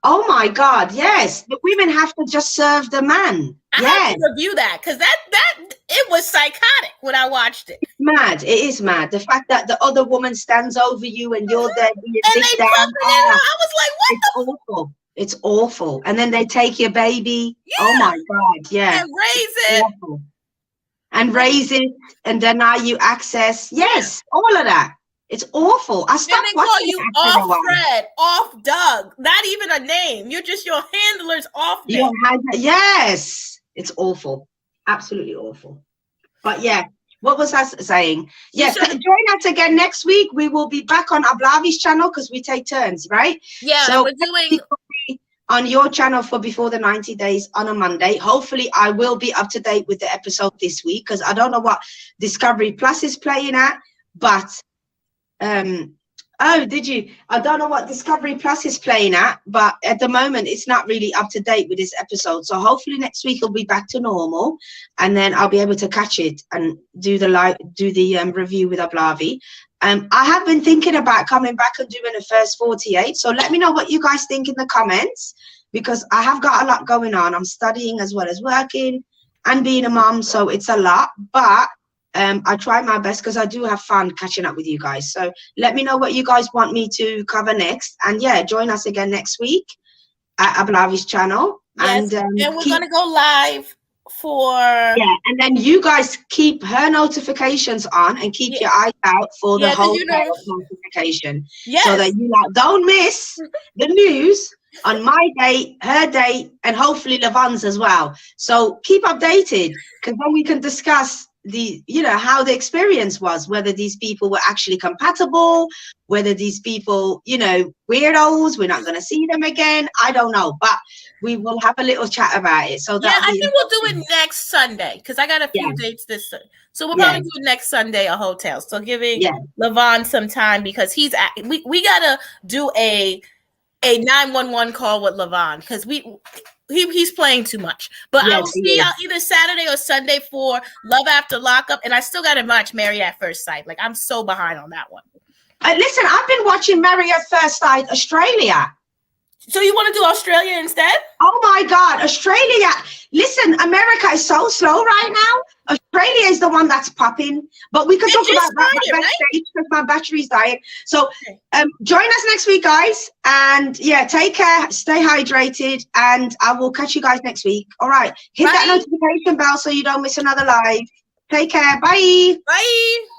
Oh my God, yes. The women have to just serve the man. I have to review that because that it was psychotic when I watched it. It's mad. It is mad. The fact that the other woman stands over you and you're there being and they down. I was like, what? It's awful. It's awful. And then they take your baby. Yeah. Oh my God, yeah. And raise it. Awful. And raise it and deny you access. Yes, all of that. It's awful. I stopped watching you off Fred, off Doug. Not even a name. You're just your handler's off name. Yes. It's awful. Absolutely awful. But yeah, what was I saying? Yes, join us again next week. We will be back on Ablavi's channel because we take turns, right? Yeah, so we're doing on your channel for Before the 90 Days on a Monday. Hopefully I will be up to date with the episode this week because I don't know what Discovery Plus is playing at, but oh, did you? I don't know what Discovery Plus is playing at, but at the moment it's not really up to date with this episode. So hopefully next week it'll be back to normal, and then I'll be able to catch it and do the review with Ablavi. I have been thinking about coming back and doing the first 48. So let me know what you guys think in the comments because I have got a lot going on. I'm studying as well as working and being a mom, so it's a lot, but I try my best because I do have fun catching up with you guys. So let me know what you guys want me to cover next. And yeah, join us again next week at Ablavi's channel. Yes, and we're going to go live for... Yeah, and then you guys keep her notifications on and keep your eyes out for the whole notification. Yes. So that you don't miss the news on my date, her date, and hopefully Levon's as well. So keep updated because then we can discuss how the experience was, whether these people were actually compatible, whether these people, weirdos, we're not going to see them again. I don't know, but we will have a little chat about it. So I think we'll do it next Sunday because I got a few dates this Sunday. So we'll probably do it next Sunday, a hotel. So giving Levon some time because we got to do a 911 call with Levon because he's playing too much. But I will see y'all either Saturday or Sunday for Love After Lockup. And I still got to watch Married at First Sight. Like, I'm so behind on that one. Listen, I've been watching Married at First Sight Australia. So you want to do Australia instead? Oh, my God. Australia. Listen, America is so slow right now. Australia is the one that's popping. But we can talk about that backstage because my battery's dying. So join us next week, guys. And, yeah, take care. Stay hydrated. And I will catch you guys next week. All right. Hit that notification bell so you don't miss another live. Take care. Bye. Bye.